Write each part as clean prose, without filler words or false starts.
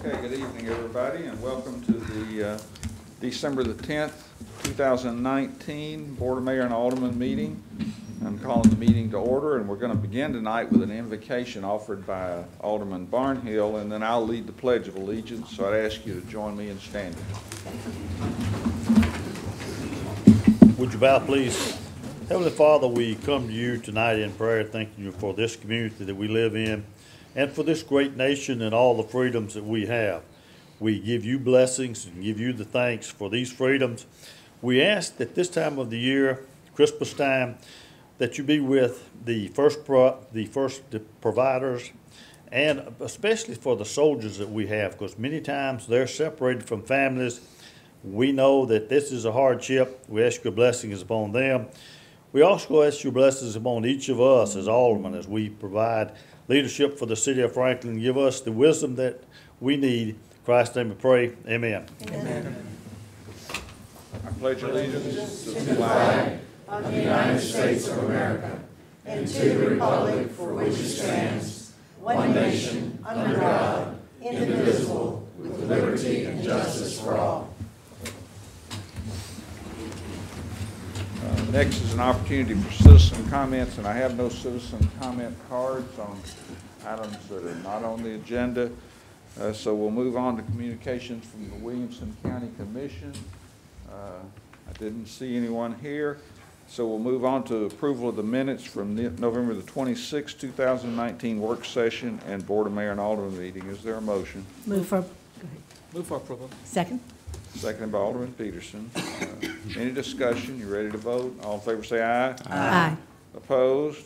Okay, good evening, everybody, and welcome to the December the 10th, 2019 Board of Mayor and Alderman meeting. I'm calling the meeting to order, and we're going to begin tonight with an invocation offered by Alderman Barnhill, and then I'll lead the Pledge of Allegiance, so I'd ask you to join me in standing. Would you bow, please? Heavenly Father, we come to you tonight in prayer, thanking you for this community that we live in and for this great nation and all the freedoms that we have. We give you blessings and give you the thanks for these freedoms. We ask that this time of the year, Christmas time, that you be with the first providers, and especially for the soldiers that we have, because many times they're separated from families. We know that this is a hardship. We ask your blessings upon them. We also ask your blessings upon each of us as aldermen as we provide leadership for the city of Franklin. Give us the wisdom that we need. In Christ's name we pray. Amen. Amen. I pledge allegiance To the flag of the United States of America and to the republic for which it stands, one nation, under God, indivisible, with liberty and justice for all. Next is an opportunity for citizen comments, and I have no citizen comment cards on items that are not on the agenda. So we'll move on to communications from the Williamson County Commission. I didn't see anyone here. So we'll move on to approval of the minutes from November the 26th, 2019 work session and Board of Mayor and Alderman meeting. Is there a motion? Move for approval. Second. Seconded by Alderman Peterson. Any discussion? You ready to vote? All in favor say aye. Aye. Opposed?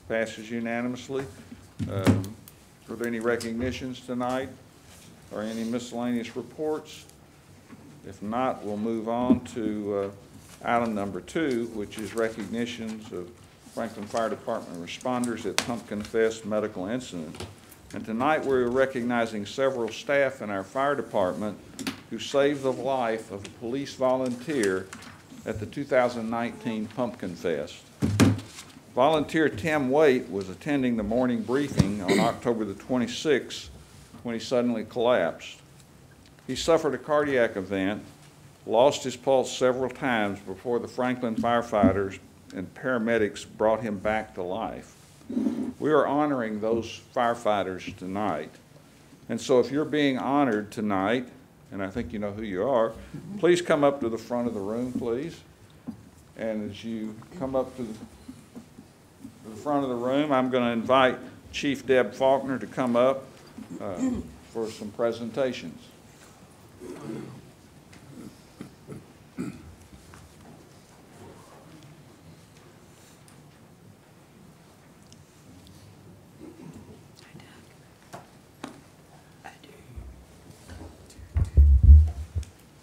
Passes unanimously. Are there any recognitions tonight or any miscellaneous reports? If not, we'll move on to item number 2, which is recognitions of Franklin Fire Department responders at Pumpkin Fest medical incident. And tonight we're recognizing several staff in our fire department who saved the life of a police volunteer at the 2019 Pumpkin Fest. Volunteer Tim Waite was attending the morning briefing on October the 26th when he suddenly collapsed. He suffered a cardiac event, lost his pulse several times before the Franklin firefighters and paramedics brought him back to life. We are honoring those firefighters tonight. And so if you're being honored tonight, and I think you know who you are, please come up to the front of the room, please. And as you come up to the front of the room, I'm going to invite Chief Deb Faulkner to come up for some presentations.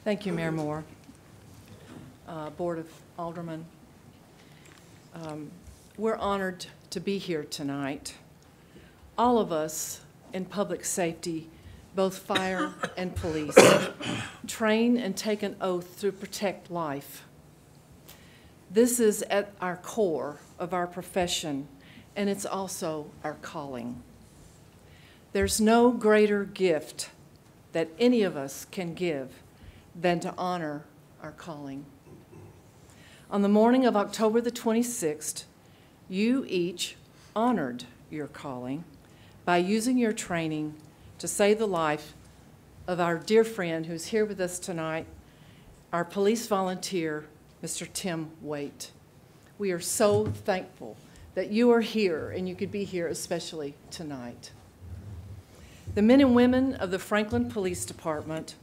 Thank you, Mayor Moore. Board of Aldermen, we're honored to be here tonight. All of us in public safety, both fire and police, train and take an oath to protect life. This is at our core of our profession, and it's also our calling. There's no greater gift that any of us can give than to honor our calling. On the morning of October the 26th, you each honored your calling by using your training to save the life of our dear friend who's here with us tonight, our police volunteer, Mr. Tim Waite. We are so thankful that you are here and you could be here especially tonight. The men and women of the Franklin Police Department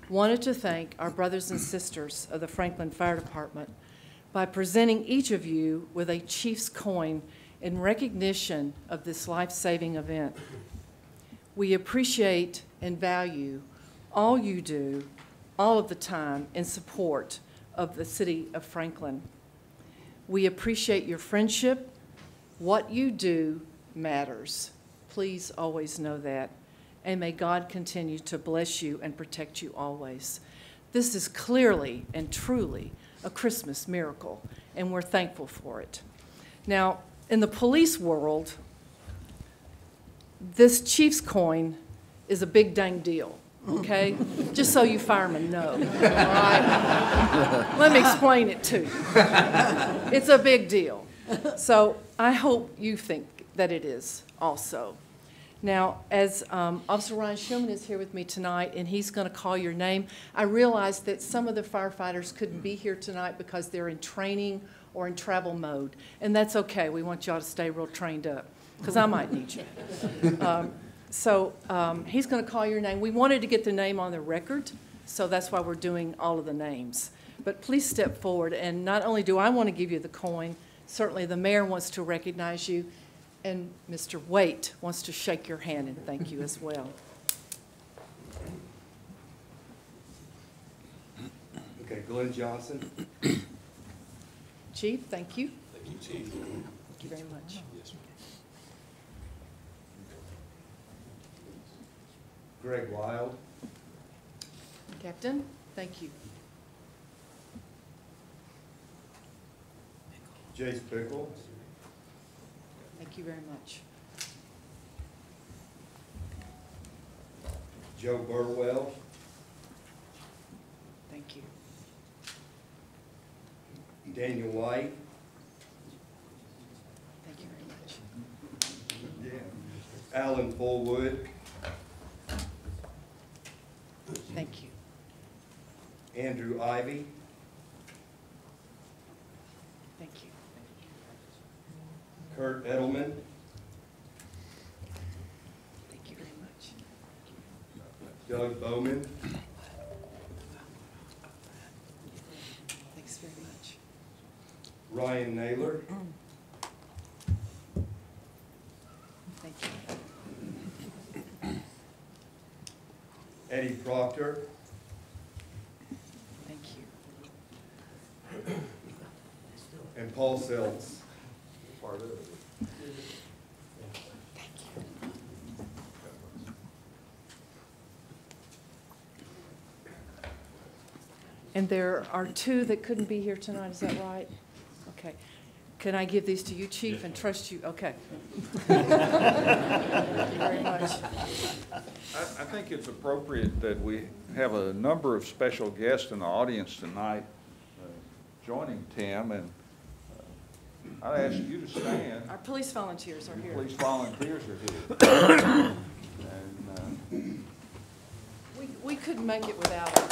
wanted to thank our brothers and sisters of the Franklin Fire Department by presenting each of you with a Chief's coin in recognition of this life-saving event. We appreciate and value all you do all of the time in support of the city of Franklin. We appreciate your friendship. What you do matters. Please always know that. And may God continue to bless you and protect you always. This is clearly and truly a Christmas miracle, and we're thankful for it. Now, in the police world, this Chief's coin is a big dang deal, okay? Just so you firemen know, all right? Let me explain it to you. It's a big deal. So I hope you think that it is also. Now, as Officer Ryan Shulman is here with me tonight, and he's going to call your name, I realize that some of the firefighters couldn't be here tonight because they're in training or in travel mode, and that's okay. We want y'all to stay real trained up, because I might need you. He's going to call your name. We wanted to get the name on the record, so that's why we're doing all of the names. But please step forward, and not only do I want to give you the coin, certainly the mayor wants to recognize you, and Mr. Waite wants to shake your hand and thank you as well. Okay, Glenn Johnson. Chief, thank you. Thank you, Chief. Thank you very much. Yes, sir. Greg Wild. Captain, thank you. Jace Pickle. Thank you very much. Joe Burwell. Thank you. Daniel White. Thank you very much. Alan Fullwood. Thank you. Andrew Ivy. Thank you. Kurt Edelman. Thank you very much. Doug Bowman. Thanks very much. Ryan Naylor. Thank you. Eddie Proctor. Thank you. And Paul Seltz. Thank you. And there are two that couldn't be here tonight, is that right? Okay. Can I give these to you, Chief, and trust you? Okay. Thank you very much. I think it's appropriate that we have a number of special guests in the audience tonight joining Tim, and I'd ask you to stand. Our police volunteers are here. Police volunteers are here. And, We couldn't make it without them.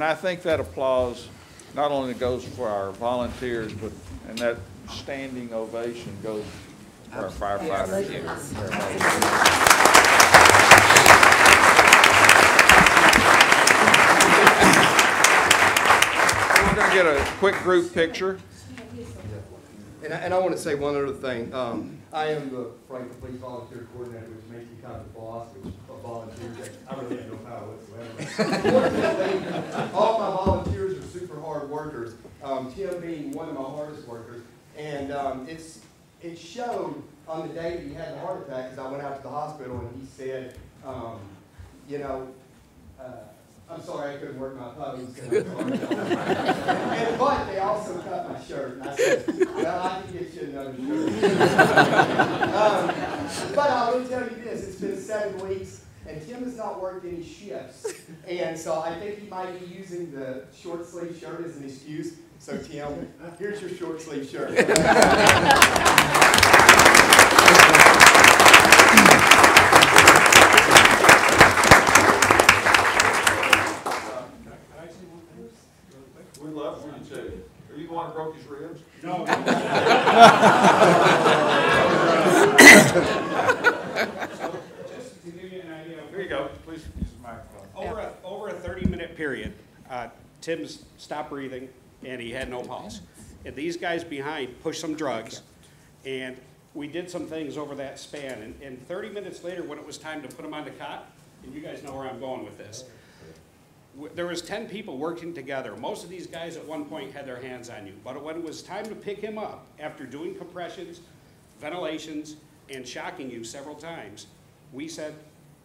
and I think that applause not only goes for our volunteers, but, and that standing ovation goes for our firefighters. We're going to get a quick group picture. And I want to say one other thing. I am the Franklin Police Volunteer Coordinator, which makes me kind of the boss, which volunteers, I don't really have no power whatsoever. All my volunteers are super hard workers, Tim being one of my hardest workers. And it showed on the day that he had the heart attack, because I went out to the hospital and he said, you know, I'm sorry I couldn't work my puppies. But they also cut my shirt. And I said, well, I can get you another shirt. But I will tell you this, it's been 7 weeks, and Tim has not worked any shifts. And so I think he might be using the short sleeve shirt as an excuse. So Tim, here's your short sleeve shirt. We love you too. Are you the one who broke his ribs? No. Just to give you an idea, Here you go. Please use the microphone. over a 30-minute period, Tim's stopped breathing and he had no pulse. And these guys behind pushed some drugs, and we did some things over that span. And 30 minutes later, when it was time to put him on the cot, and you guys know where I'm going with this, there was 10 people working together. Most of these guys at one point had their hands on you. But when it was time to pick him up, after doing compressions, ventilations, and shocking you several times, we said,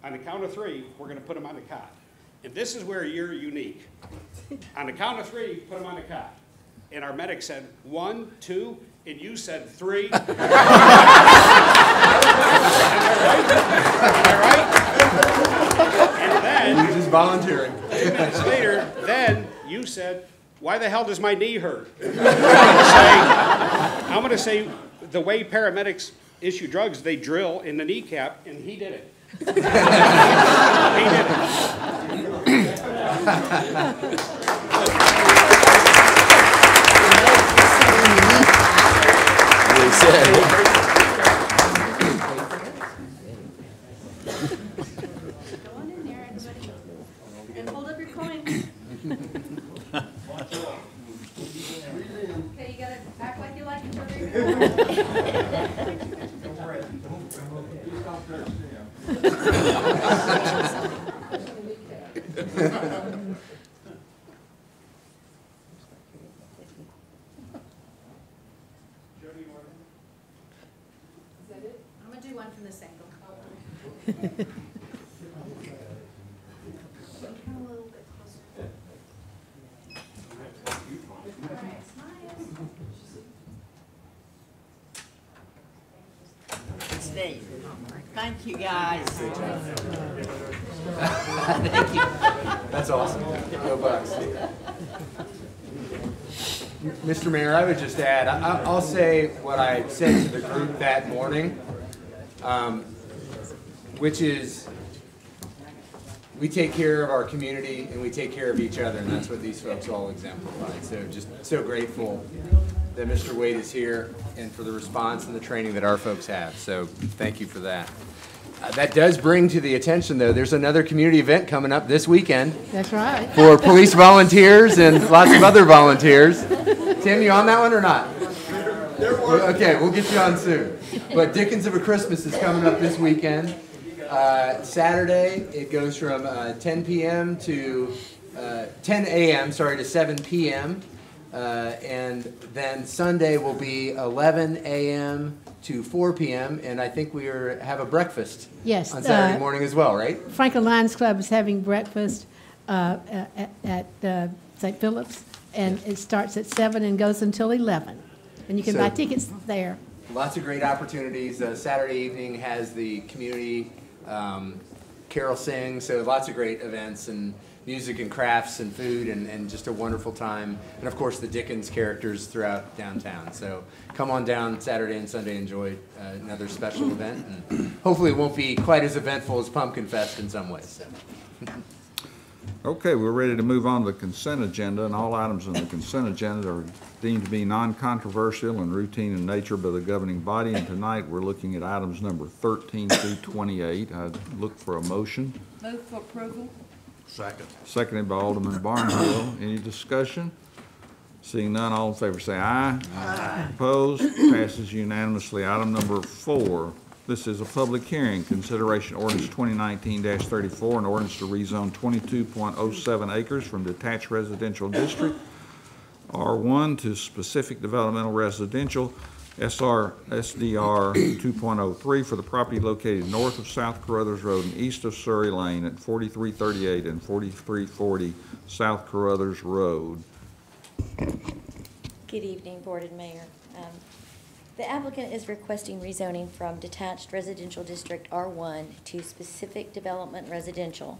on the count of 3, we're going to put him on the cot. And this is where you're unique. On the count of 3, put him on the cot. And our medic said 1, 2, and you said 3. Am I right? And then, You're just volunteering. 2 minutes later, then you said, why the hell does my knee hurt? I'm going to say the way paramedics issue drugs, they drill in the kneecap, and he did it. He did Go on in there, everybody, and hold up your coin. Okay, you gotta act like you like each other. I'm gonna do one from this angle. Come a little bit closer. All right, smile. Steve. Thank you, guys. Thank you. That's awesome. Go Bucks. Mr. Mayor, I would just add, I'll say what I said to the group that morning, which is we take care of our community and we take care of each other, and that's what these folks all exemplify. So just so grateful that Mr. Wade is here and for the response and the training that our folks have. So thank you for that. That does bring to the attention, though, there's another community event coming up this weekend. That's right. For police volunteers and lots of other volunteers. Tim, you on that one or not? Okay, we'll get you on soon. But Dickens of a Christmas is coming up this weekend. Saturday, it goes from 10 p.m. to 10 a.m. to 7 p.m. And then Sunday will be 11 a.m. to 4 p.m. And I think we have a breakfast Yes, on Saturday morning as well, right? Franklin Lions Club is having breakfast at St. Philip's, and it starts at 7 and goes until 11. And you can buy tickets there. Lots of great opportunities. Saturday evening has the community carol sing, so lots of great events and music and crafts and food and just a wonderful time. And of course the Dickens characters throughout downtown. So come on down Saturday and Sunday, enjoy another special event. And hopefully it won't be quite as eventful as Pumpkin Fest in some ways. So. Okay, we're ready to move on to the consent agenda, and all items on the consent agenda are deemed to be non-controversial and routine in nature by the governing body, and tonight we're looking at items number 13 through 28. I'd look for a motion. Move for approval. Second. Seconded by Alderman Barnhill. Any discussion? Seeing none, all in favor say aye. Aye. Opposed? Passes unanimously. Item number 4. This is a public hearing. Consideration ordinance 2019-34, an ordinance to rezone 22.07 acres from detached residential district R1 to specific developmental residential SDR 2.03 for the property located north of South Carruthers Road and east of Surrey Lane at 4338 and 4340 South Carruthers Road. Good evening, Board and Mayor. The applicant is requesting rezoning from detached residential district R1 to specific development residential.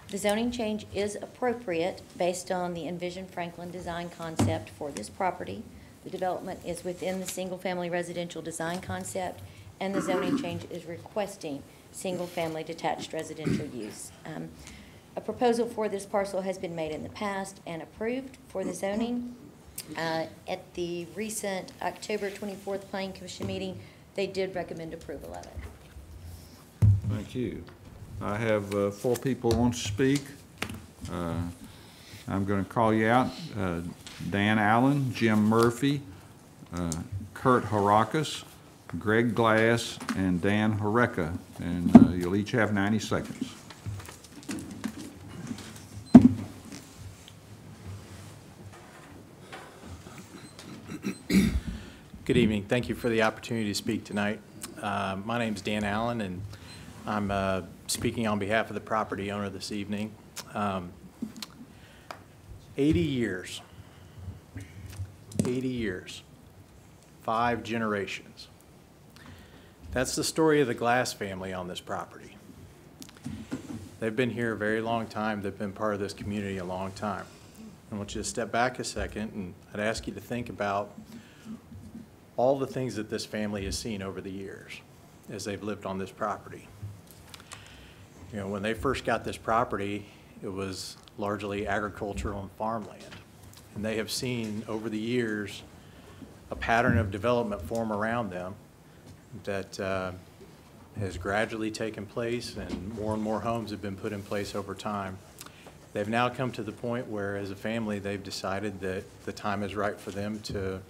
The zoning change is appropriate based on the Envision Franklin design concept for this property. The development is within the single-family residential design concept, and the zoning change is requesting single-family detached residential use. A proposal for this parcel has been made in the past and approved for the zoning. At the recent October 24th Planning Commission meeting, they did recommend approval of it. Thank you. I have 4 people who want to speak. I'm going to call you out. Dan Allen, Jim Murphy, Kurt Harakas, Greg Glass, and Dan Horeka. And you'll each have 90 seconds. Good evening. Thank you for the opportunity to speak tonight. My name is Dan Allen, and I'm speaking on behalf of the property owner this evening. 80 years, 5 generations. That's the story of the Glass family on this property. They've been here a very long time. They've been part of this community a long time. I want you to step back a second, and I'd ask you to think about all the things that this family has seen over the years as they've lived on this property. You know, when they first got this property, it was largely agricultural and farmland. And they have seen over the years a pattern of development form around them that has gradually taken place, and more homes have been put in place over time. They've now come to the point where, as a family, they've decided that the time is right for them to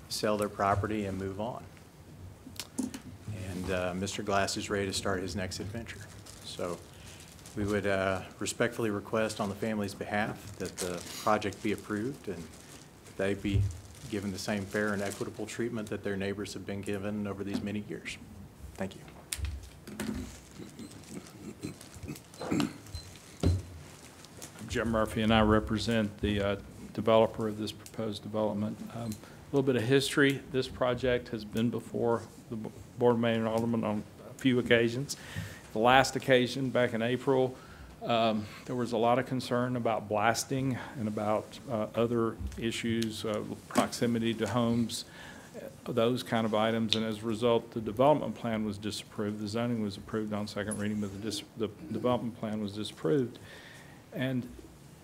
sell their property and move on. And Mr. Glass is ready to start his next adventure. So we would respectfully request on the family's behalf that the project be approved and they be given the same fair and equitable treatment that their neighbors have been given over these many years. Thank you. I'm Jim Murphy, and I represent the developer of this proposed development. A little bit of history. This project has been before the Board of Mayor and Aldermen on a few occasions. The last occasion, back in April, there was a lot of concern about blasting and about other issues, proximity to homes, those kind of items, and as a result, the development plan was disapproved. The zoning was approved on second reading, but the development plan was disapproved. And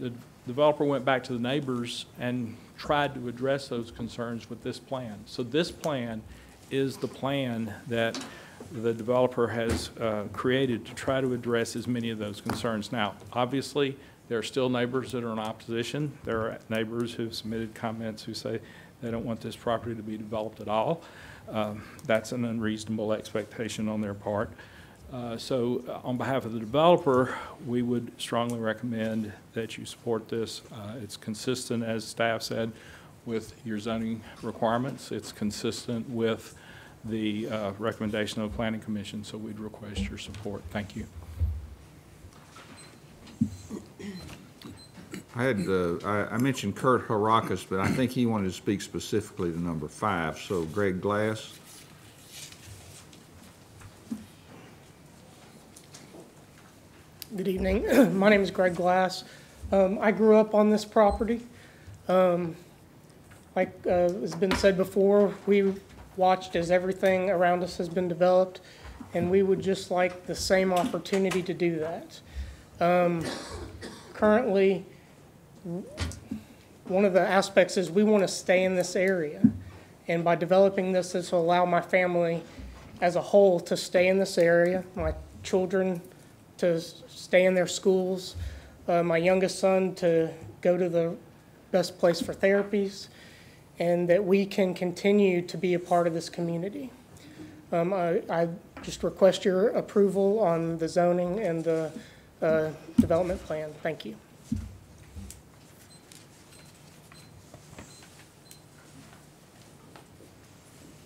the developer went back to the neighbors and tried to address those concerns with this plan. So this plan is the plan that the developer has created to try to address as many of those concerns. Now, obviously, there are still neighbors that are in opposition. There are neighbors who've submitted comments who say they don't want this property to be developed at all. That's an unreasonable expectation on their part. So on behalf of the developer, we would strongly recommend that you support this. It's consistent, as staff said, with your zoning requirements. It's consistent with the recommendation of the Planning Commission, so we'd request your support. Thank you. I mentioned Kurt Harakas, but I think he wanted to speak specifically to number 5. So Greg Glass. Good evening. My name is Greg Glass. I grew up on this property. Like has been said before, we watched as everything around us has been developed, and we would just like the same opportunity to do that. Currently, one of the aspects is we want to stay in this area, and by developing this, this will allow my family as a whole to stay in this area, my children to stay in their schools, my youngest son to go to the best place for therapies, and that we can continue to be a part of this community. I just request your approval on the zoning and the development plan. Thank you. I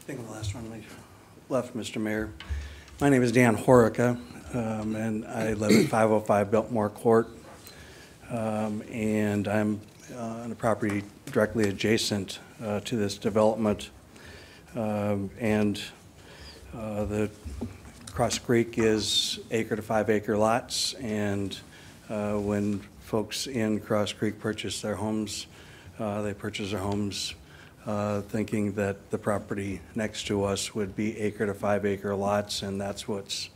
think the last one we left, Mr. Mayor. My name is Dan Horica, and I live at 505 Biltmore Court, and I'm on a property directly adjacent to this development. The Cross Creek is acre to 5 acre lots, and when folks in Cross Creek purchase their homes, they purchase their homes thinking that the property next to us would be acre to 5 acre lots, and that's what's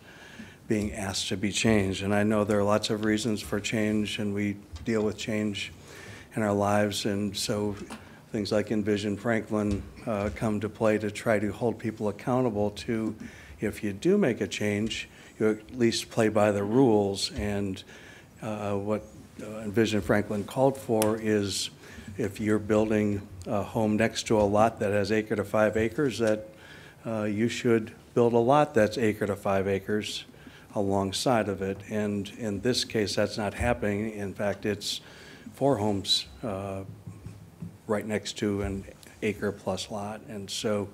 being asked to be changed. And I know there are lots of reasons for change, and we deal with change in our lives, and so things like Envision Franklin come to play to try to hold people accountable to, if you do make a change, you at least play by the rules. And what Envision Franklin called for is, if you're building a home next to a lot that has acre to 5 acres, that you should build a lot that's acre to 5 acres alongside of it. And in this case, that's not happening. In fact, it's 4 homes right next to an acre-plus lot. And so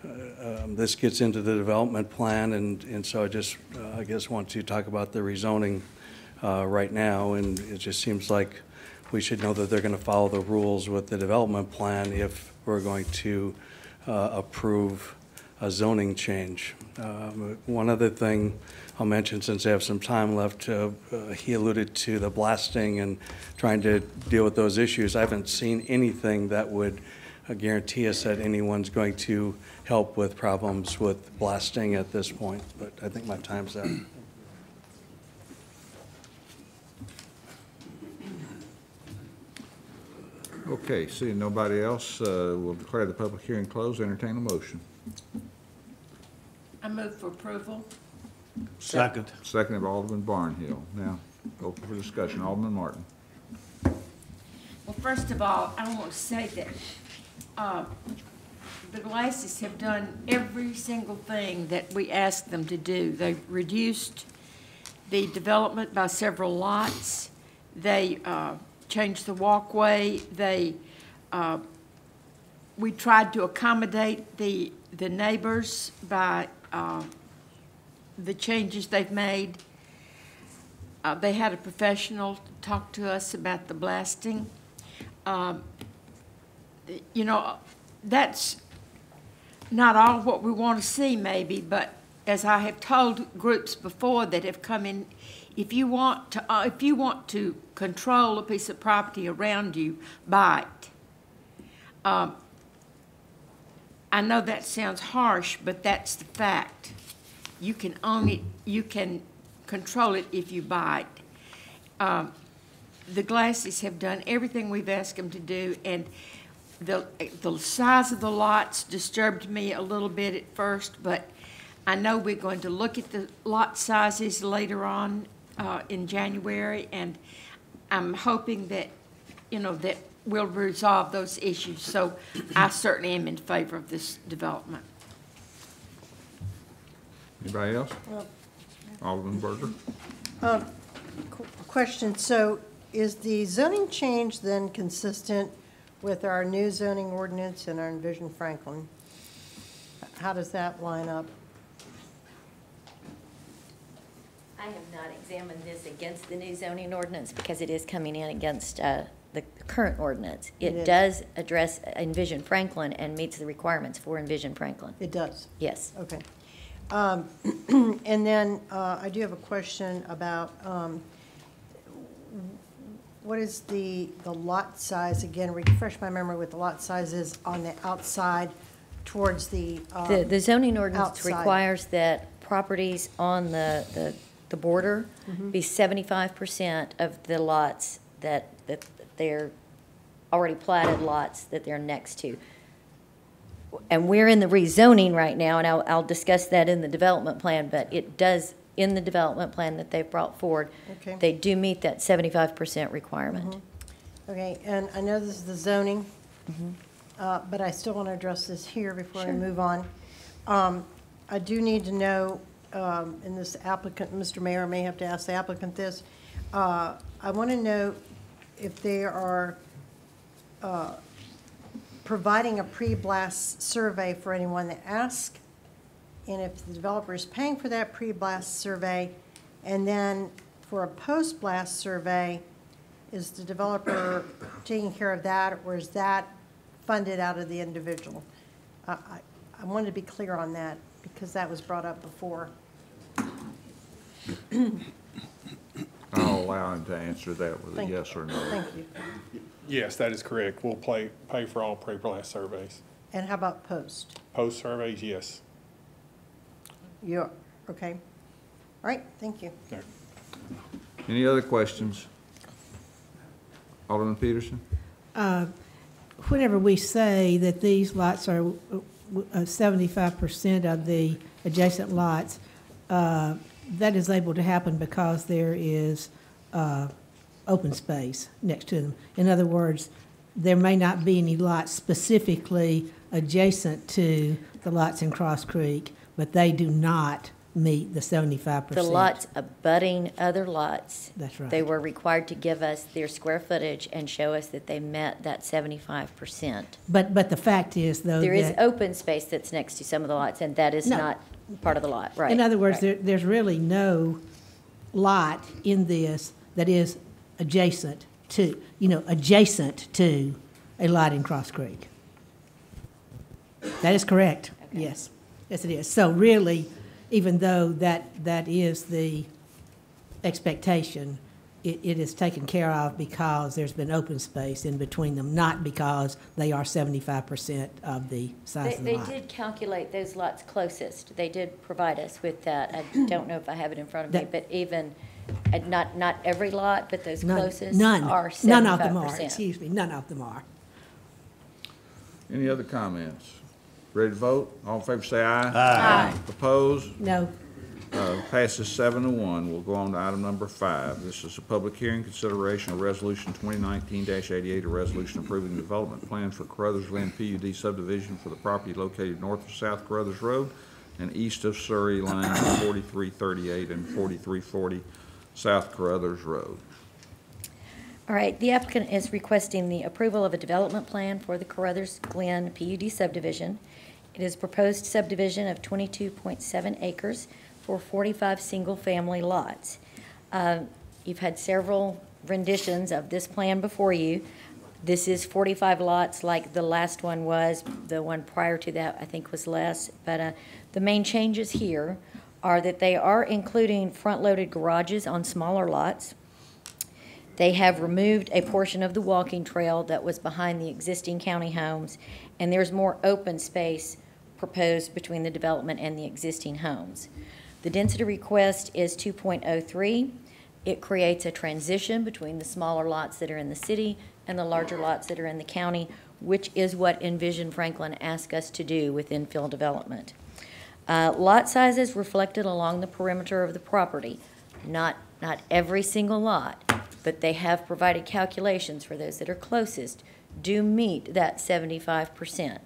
this gets into the development plan, and so I just, I guess, want to talk about the rezoning right now, and it just seems like we should know that they're going to follow the rules with the development plan if we're going to approve a zoning change. One other thing I'll mention, since I have some time left, he alluded to the blasting and trying to deal with those issues. I haven't seen anything that would guarantee us that anyone's going to help with problems with blasting at this point, but I think my time's up. Okay, seeing nobody else, we'll declare the public hearing closed. Entertain a motion. I move for approval. Second. Seconded by Alderman Barnhill. Now, open for discussion. Alderman Martin. Well, first of all, I want to say that the Glasses have done every single thing that we asked them to do. They've reduced the development by several lots. They changed the walkway. We tried to accommodate the neighbors by the changes they've made. They had a professional talk to us about the blasting. You know, that's not all what we want to see maybe, but as I have told groups before that have come in, if you want to control a piece of property around you, buy it. I know that sounds harsh, but that's the fact. You can own it, you can control it if you buy it. The Glasses have done everything we've asked them to do, and the size of the lots disturbed me a little bit at first, but I know we're going to look at the lot sizes later on in January, and I'm hoping that, you know, that we'll resolve those issues. So I certainly am in favor of this development. Anybody else? Alderman Berger. Question, so is the zoning change then consistent with our new zoning ordinance and our Envision Franklin? How does that line up? I have not examined this against the new zoning ordinance because it is coming in against the current ordinance. It does address Envision Franklin and meets the requirements for Envision Franklin. It does? Yes. Okay. And then I do have a question about what is the lot size? Again, refresh my memory with the lot sizes on the outside towards the The zoning ordinance outside. requires that properties on the border be 75% of the lots that they're already platted lots that they're next to. And we're in the rezoning right now, and I'll discuss that in the development plan, but it does, in the development plan that they've brought forward, Okay. they do meet that 75% requirement. Okay, and I know this is the zoning, but I still want to address this here before we move on. I do need to know, and this applicant, Mr. Mayor, may have to ask the applicant this. I want to know if they are providing a pre-blast survey for anyone that asks, and if the developer is paying for that pre-blast survey, and then for a post-blast survey, is the developer taking care of that, or is that funded out of the individual? I wanted to be clear on that, because that was brought up before. I'll allow him to answer that with a Thank you. yes or no. Thank you. Yes, that is correct. We'll pay for all pre-blast surveys. And how about post? Post surveys, yes. You're, okay. All right, thank you. Any other questions? Alderman Peterson? Whenever we say that these lots are 75% of the adjacent lots, that is able to happen because there is open space next to them. In other words, there may not be any lots specifically adjacent to the lots in Cross Creek, but they do not meet the 75%. The lots abutting other lots. That's right. They were required to give us their square footage and show us that they met that 75%. But the fact is, though, There is that, open space that's next to some of the lots, and that is No. not part of the lot, right? in other words, right. there's really no lot in this that is adjacent to a lot in Cross Creek. That is correct, Okay. yes. Yes, it is. So really, even though that is the expectation, it is taken care of because there's been open space in between them, not because they are 75% of the size of the They lot. did calculate those lots closest. They did provide us with that. I don't know if I have it in front of me, That- but even, not every lot, but those None- closest none- are 75%. None of them are, excuse me, none of them are. Any other comments? Ready to vote? All in favor say aye. Aye. Opposed? No, Passes 7-1. We'll go on to item number 5. This is a public hearing consideration of Resolution 2019-88, a resolution approving the development plan for Carruthers Glen PUD subdivision for the property located north of South Carruthers Road and east of Surrey Lane, 4338 and 4340 South Carruthers Road. All right, the applicant is requesting the approval of a development plan for the Carruthers Glen PUD subdivision. It is a proposed subdivision of 22.7 acres for 45 single-family lots. You've had several renditions of this plan before you. This is 45 lots like the last one was. The one prior to that, I think, was less. But the main changes here are that they are including front-loaded garages on smaller lots. They have removed a portion of the walking trail that was behind the existing county homes, and there's more open space proposed between the development and the existing homes. The density request is 2.03. It creates a transition between the smaller lots that are in the city and the larger lots that are in the county, which is what Envision Franklin asked us to do with infill development. Lot sizes reflected along the perimeter of the property, not every single lot, but they have provided calculations for those that are closest do meet that 75%.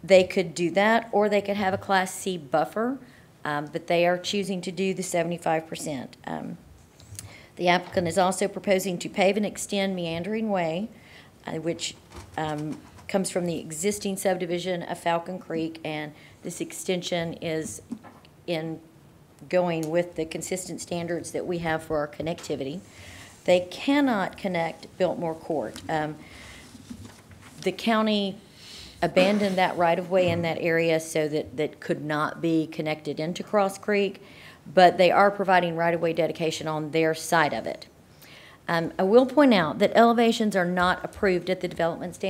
They could do that, or they could have a Class C buffer, but they are choosing to do the 75%. The applicant is also proposing to pave and extend Meandering Way, which comes from the existing subdivision of Falcon Creek, and this extension is in going with the consistent standards that we have for our connectivity. They cannot connect Biltmore Court. The county abandoned that right-of-way in that area so that could not be connected into Cross Creek, but they are providing right-of-way dedication on their side of it. I will point out that elevations are not approved at the development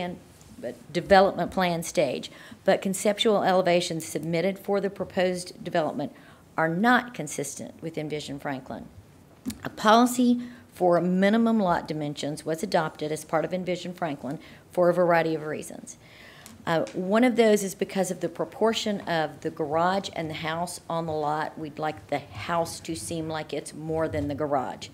plan stage, but conceptual elevations submitted for the proposed development are not consistent with Envision Franklin. A policy for minimum lot dimensions was adopted as part of Envision Franklin for a variety of reasons. One of those is because of the proportion of the garage and the house on the lot. We'd like the house to seem like it's more than the garage.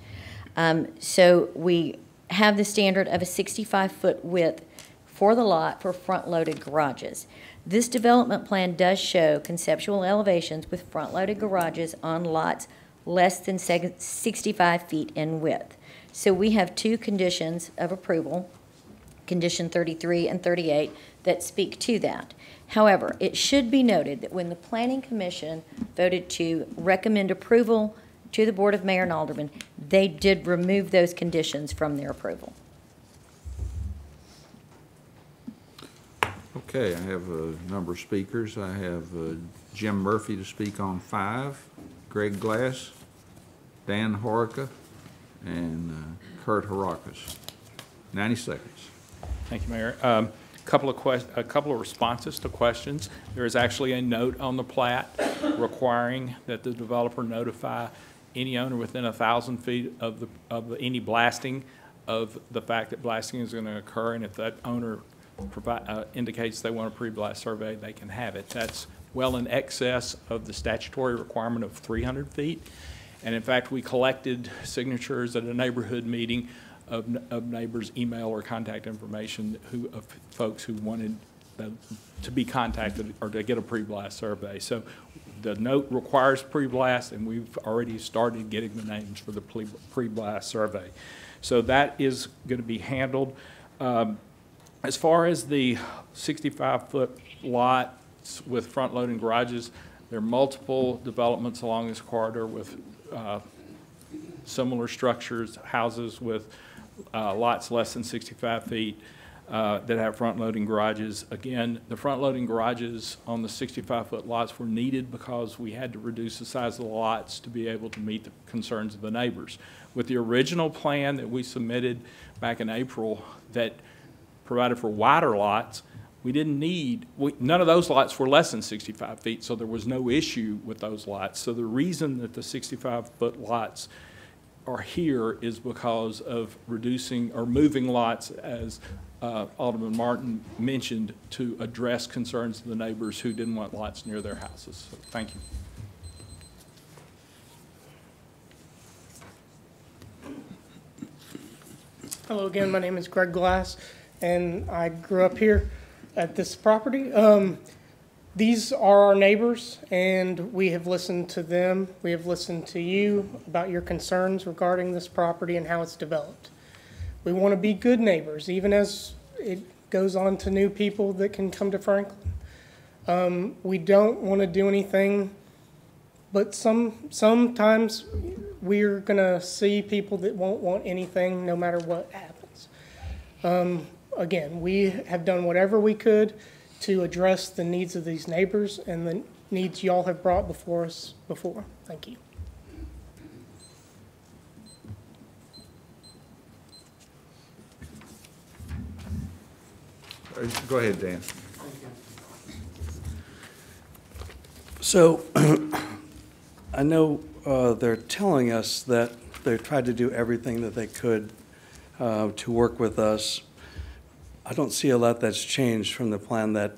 So we have the standard of a 65-foot width for the lot for front-loaded garages. This development plan does show conceptual elevations with front-loaded garages on lots less than 65 feet in width. So we have two conditions of approval, condition 33 and 38, that speak to that. However, it should be noted that when the Planning Commission voted to recommend approval to the Board of Mayor and Aldermen, they did remove those conditions from their approval. Okay, I have a number of speakers. I have Jim Murphy to speak on 5, Greg Glass, Dan Horica, and Kurt Harakas. 90 seconds. Thank you, Mayor. A couple of responses to questions. There is actually a note on the plat requiring that the developer notify any owner within 1,000 feet of any blasting of the fact that blasting is going to occur, and if that owner indicates they want a pre-blast survey, they can have it. That's well in excess of the statutory requirement of 300 feet. And in fact, we collected signatures at a neighborhood meeting of neighbors' email or contact information of folks who wanted to be contacted or to get a pre-blast survey. So the note requires pre-blast, and we've already started getting the names for the pre-blast survey. So that is going to be handled. As far as the 65-foot lots with front-loading garages, there are multiple developments along this corridor with similar structures, houses with lots less than 65 feet that have front-loading garages. Again, the front-loading garages on the 65-foot lots were needed because we had to reduce the size of the lots to be able to meet the concerns of the neighbors. With the original plan that we submitted back in April that provided for wider lots, we didn't need, none of those lots were less than 65 feet, so there was no issue with those lots. So the reason that the 65-foot lots are here is because of reducing or moving lots, as Alderman Martin mentioned, to address concerns of the neighbors who didn't want lots near their houses. So, thank you. Hello again, my name is Greg Glass, and I grew up here at this property. These are our neighbors, and we have listened to them. We have listened to you about your concerns regarding this property and how it's developed. We want to be good neighbors, even as it goes on to new people that can come to Franklin. We don't want to do anything, but sometimes we're going to see people that won't want anything no matter what happens. Again, we have done whatever we could to address the needs of these neighbors and the needs y'all have brought before us before. Thank you. Go ahead, Dan. So I know they're telling us that they tried to do everything that they could to work with us. I don't see a lot that's changed from the plan that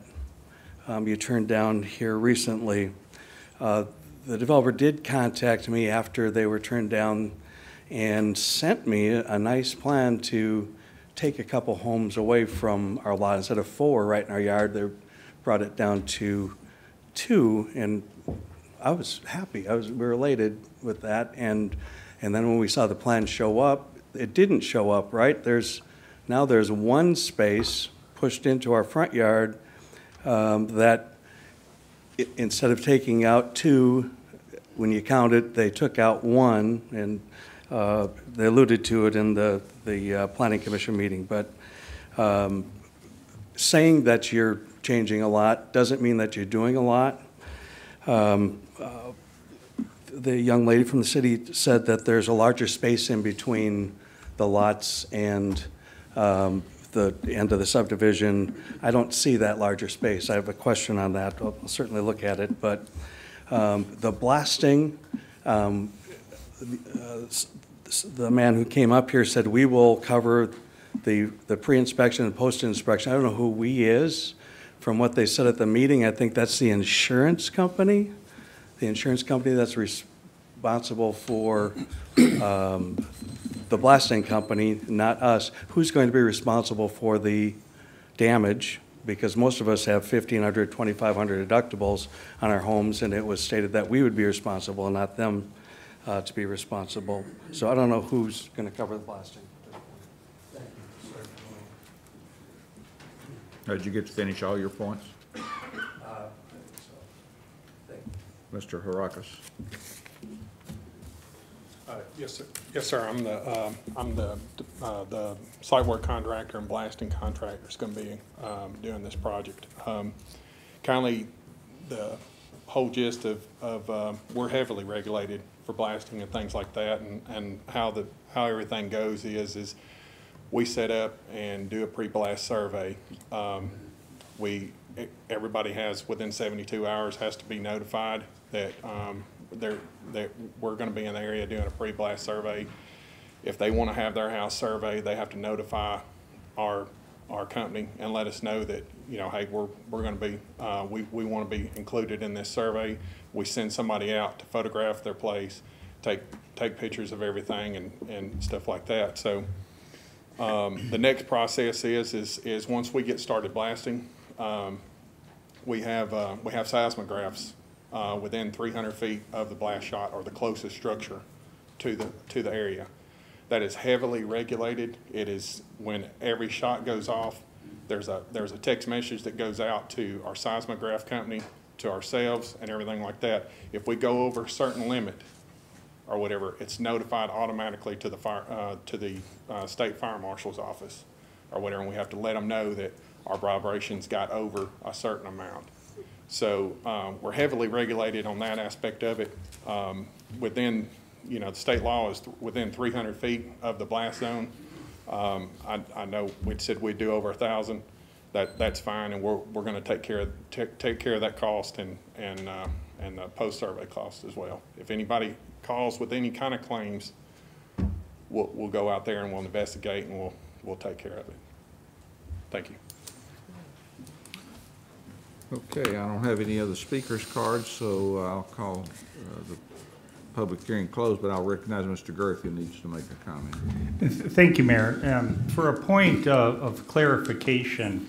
you turned down here recently. The developer did contact me after they were turned down and sent me a nice plan to take a couple homes away from our lot. Instead of 4 right in our yard, they brought it down to 2, and I was happy. We were elated with that. And then when we saw the plan show up, it didn't show up, right? Now there's 1 space pushed into our front yard that instead of taking out 2, when you count it, they took out 1, and they alluded to it in the Planning Commission meeting. But saying that you're changing a lot doesn't mean that you're doing a lot. The young lady from the city said that there's a larger space in between the lots and the end of the subdivision. I don't see that larger space. I have a question on that. I'll certainly look at it. But the blasting, the man who came up here said, we will cover the pre-inspection and post-inspection. I don't know who we is. From what they said at the meeting, I think that's the insurance company. The insurance company that's responsible for the blasting company, not us. Who's going to be responsible for the damage? Because most of us have $1,500, $2,500 deductibles on our homes, and it was stated that we would be responsible and not them to be responsible. So I don't know who's going to cover the blasting. Did you get to finish all your points? Mr. Harakas. Yes, sir. Yes, sir. I'm the site work contractor and blasting contractor that's going to be doing this project. Kindly, the whole gist of we're heavily regulated for blasting and things like that, and how everything goes is we set up and do a pre-blast survey. Everybody has within 72 hours has to be notified that that we're going to be in the area doing a pre-blast survey. If they want to have their house surveyed, they have to notify our company and let us know that, you know, hey, we're going to be we want to be included in this survey. We send somebody out to photograph their place, take pictures of everything and stuff like that. So the next process is once we get started blasting, we have seismographs within 300 feet of the blast shot or the closest structure to the area. That is heavily regulated. It is when every shot goes off, there's a text message that goes out to our seismograph company, to ourselves, and everything like that. If we go over a certain limit or whatever, it's notified automatically to the state fire marshal's office or whatever, and we have to let them know that our vibrations got over a certain amount. So we're heavily regulated on that aspect of it. Within, the state law is within 300 feet of the blast zone. I know we said we'd do over 1,000. That's fine, and we're going to take care of that cost and the post survey cost as well. If anybody calls with any kind of claims, we'll go out there and we'll investigate and we'll take care of it. Thank you. Okay, I don't have any other speakers cards, so I'll call the public hearing closed, but I'll recognize Mr. Gurr needs to make a comment. Thank you, Mayor. For a point of clarification,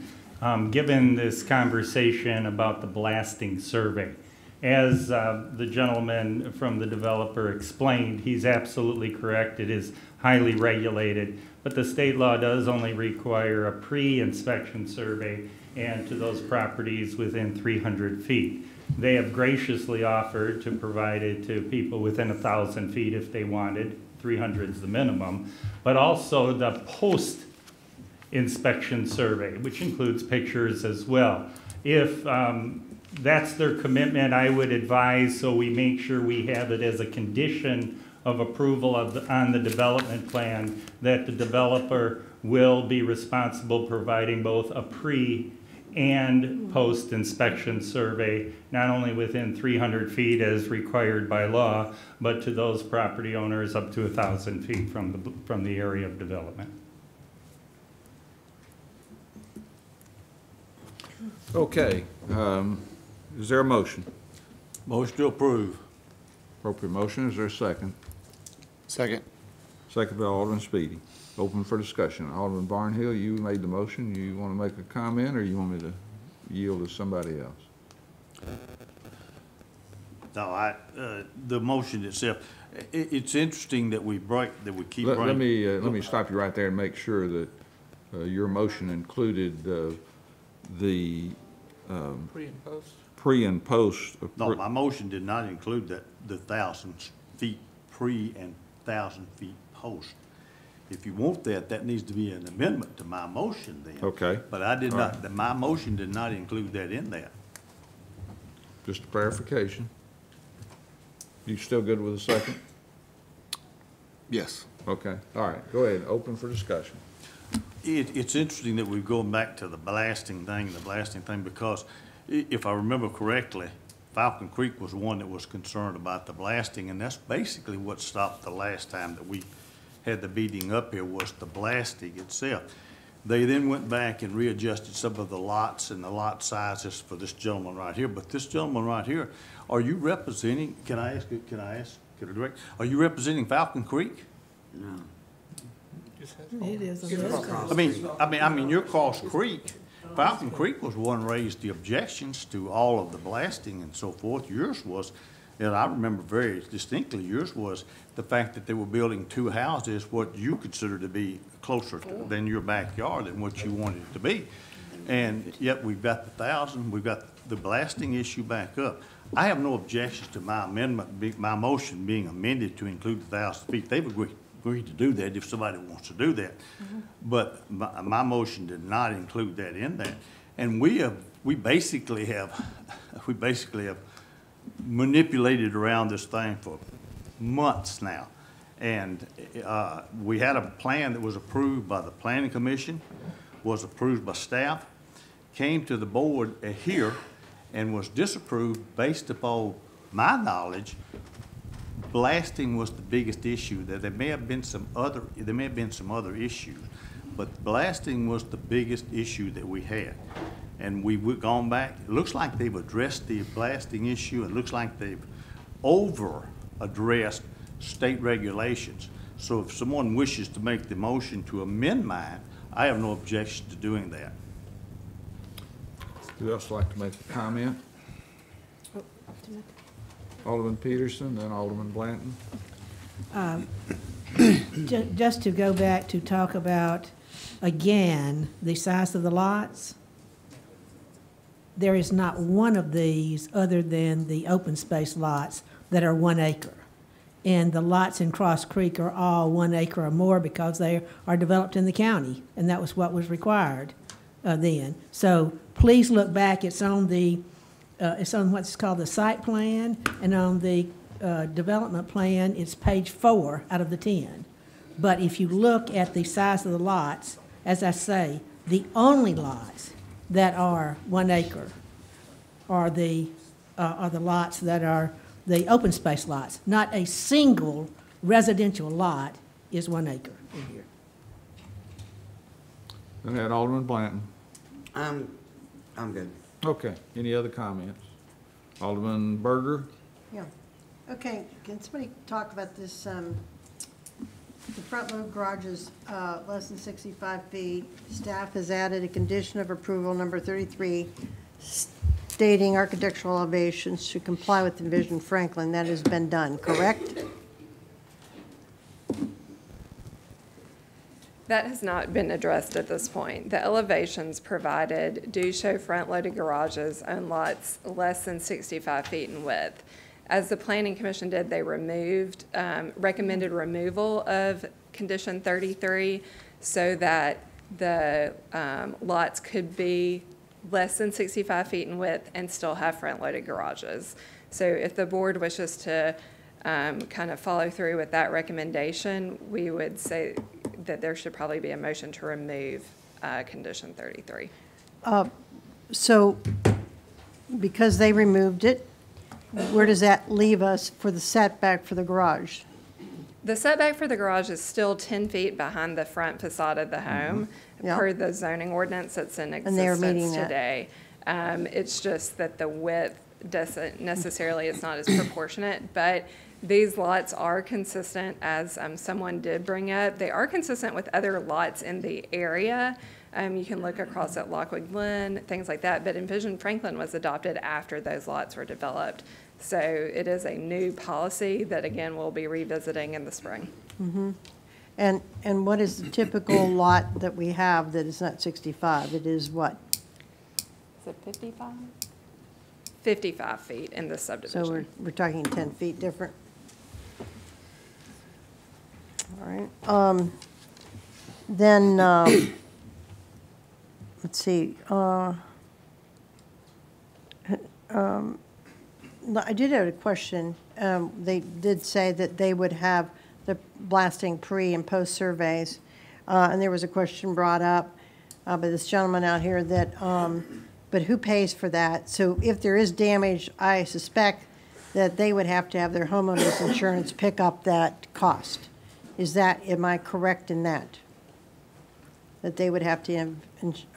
given this conversation about the blasting survey, as the gentleman from the developer explained, he's absolutely correct. It is highly regulated, but the state law does only require a pre-inspection survey and to those properties within 300 feet. They have graciously offered to provide it to people within 1,000 feet if they wanted. 300 is the minimum, but also the post-inspection survey, which includes pictures as well. If that's their commitment, I would advise, so we make sure we have it as a condition of approval on the development plan, that the developer will be responsible providing both a pre and post-inspection survey, not only within 300 feet as required by law, but to those property owners up to 1,000 feet from the area of development. Okay, is there a motion? Motion to approve. Appropriate motion, is there a second? Second. Second by Alderman Speedy. Open for discussion. Alderman Barnhill, you made the motion. You want to make a comment, or you want me to yield to somebody else? No, the motion itself. It's interesting that we keep running. Let me stop you right there and make sure that your motion included the pre and post. No, my motion did not include the 1,000 feet pre and 1,000 feet post. If you want that needs to be an amendment to my motion then. Okay. But I did All not, right. my motion did not include that in there. Just a clarification. You still good with a second? Yes. Okay, all right, go ahead, open for discussion. It's interesting that we're going back to the blasting thing, because if I remember correctly, Falcon Creek was one that was concerned about the blasting, and that's basically what stopped the last time that we had the beating up here, was the blasting itself. They then went back and readjusted some of the lots and the lot sizes for this gentleman right here. But this gentleman right here, are you representing, can I direct, are you representing Falcon Creek? No. It is. I mean, your Cross Creek, Falcon Creek was one raised the objections to all of the blasting and so forth. Yours was, and I remember very distinctly, yours was the fact that they were building two houses, what you consider to be closer than your backyard than what you wanted it to be. And yet we've got the 1,000, we've got the blasting issue back up. I have no objections to my amendment, my motion being amended to include the 1,000 feet. They've agreed to do that if somebody wants to do that. But my motion did not include that in there. And we basically have manipulated around this thing for months now. And we had a plan that was approved by the Planning Commission, was approved by staff, came to the board here and was disapproved based upon my knowledge. Blasting was the biggest issue. That there may have been some other issues, but blasting was the biggest issue that we had. And we've gone back. It looks like they've addressed the blasting issue. It looks like they've over-addressed state regulations. So if someone wishes to make the motion to amend mine, I have no objection to doing that. Who else would like to make a comment? Alderman Peterson, then Alderman Blanton. Just to go back to talk about, again, the size of the lots, there is not one of these other than the open space lots that are 1 acre. And the lots in Cross Creek are all 1 acre or more because they are developed in the county, and that was what was required then. So please look back. It's on what's called the site plan, and on the development plan, it's page 4 out of the 10. But if you look at the size of the lots, as I say, the only lots that are 1 acre are the lots that are the open space lots. Not a single residential lot is 1 acre in here. Then we had Alderman Blanton. I'm good. Okay, any other comments? Alderman Berger? Yeah. Okay, can somebody talk about this, the front load garage is less than 65 feet. Staff has added a condition of approval number 33 stating architectural elevations should comply with Envision Franklin. That has been done, correct? That has not been addressed at this point. The elevations provided do show front-loaded garages on lots less than 65 feet in width. As the Planning Commission did, they removed, recommended removal of condition 33 so that the lots could be less than 65 feet in width and still have front-loaded garages. So if the board wishes to kind of follow through with that recommendation, we would say that there should probably be a motion to remove condition 33. So because they removed it, where does that leave us for the setback for the garage? The setback for the garage is still 10 feet behind the front facade of the home, per the zoning ordinance that's in existence today. It's just that the width doesn't necessarily, it's not as proportionate, but these lots are consistent, as someone did bring up. They are consistent with other lots in the area. You can look across at Lockwood Glen, things like that, but Envision Franklin was adopted after those lots were developed. So it is a new policy that, again, we'll be revisiting in the spring. Mm-hmm. And what is the typical lot that we have that is not 65? It is what? Is it 55? 55 feet in this subdivision. So we're talking 10 feet different. All right. Then, let's see. I did have a question. They did say that they would have the blasting pre and post surveys. And there was a question brought up by this gentleman out here that, but who pays for that? So if there is damage, I suspect that they would have to have their homeowner's insurance pick up that cost. Am I correct in that? That they would have to have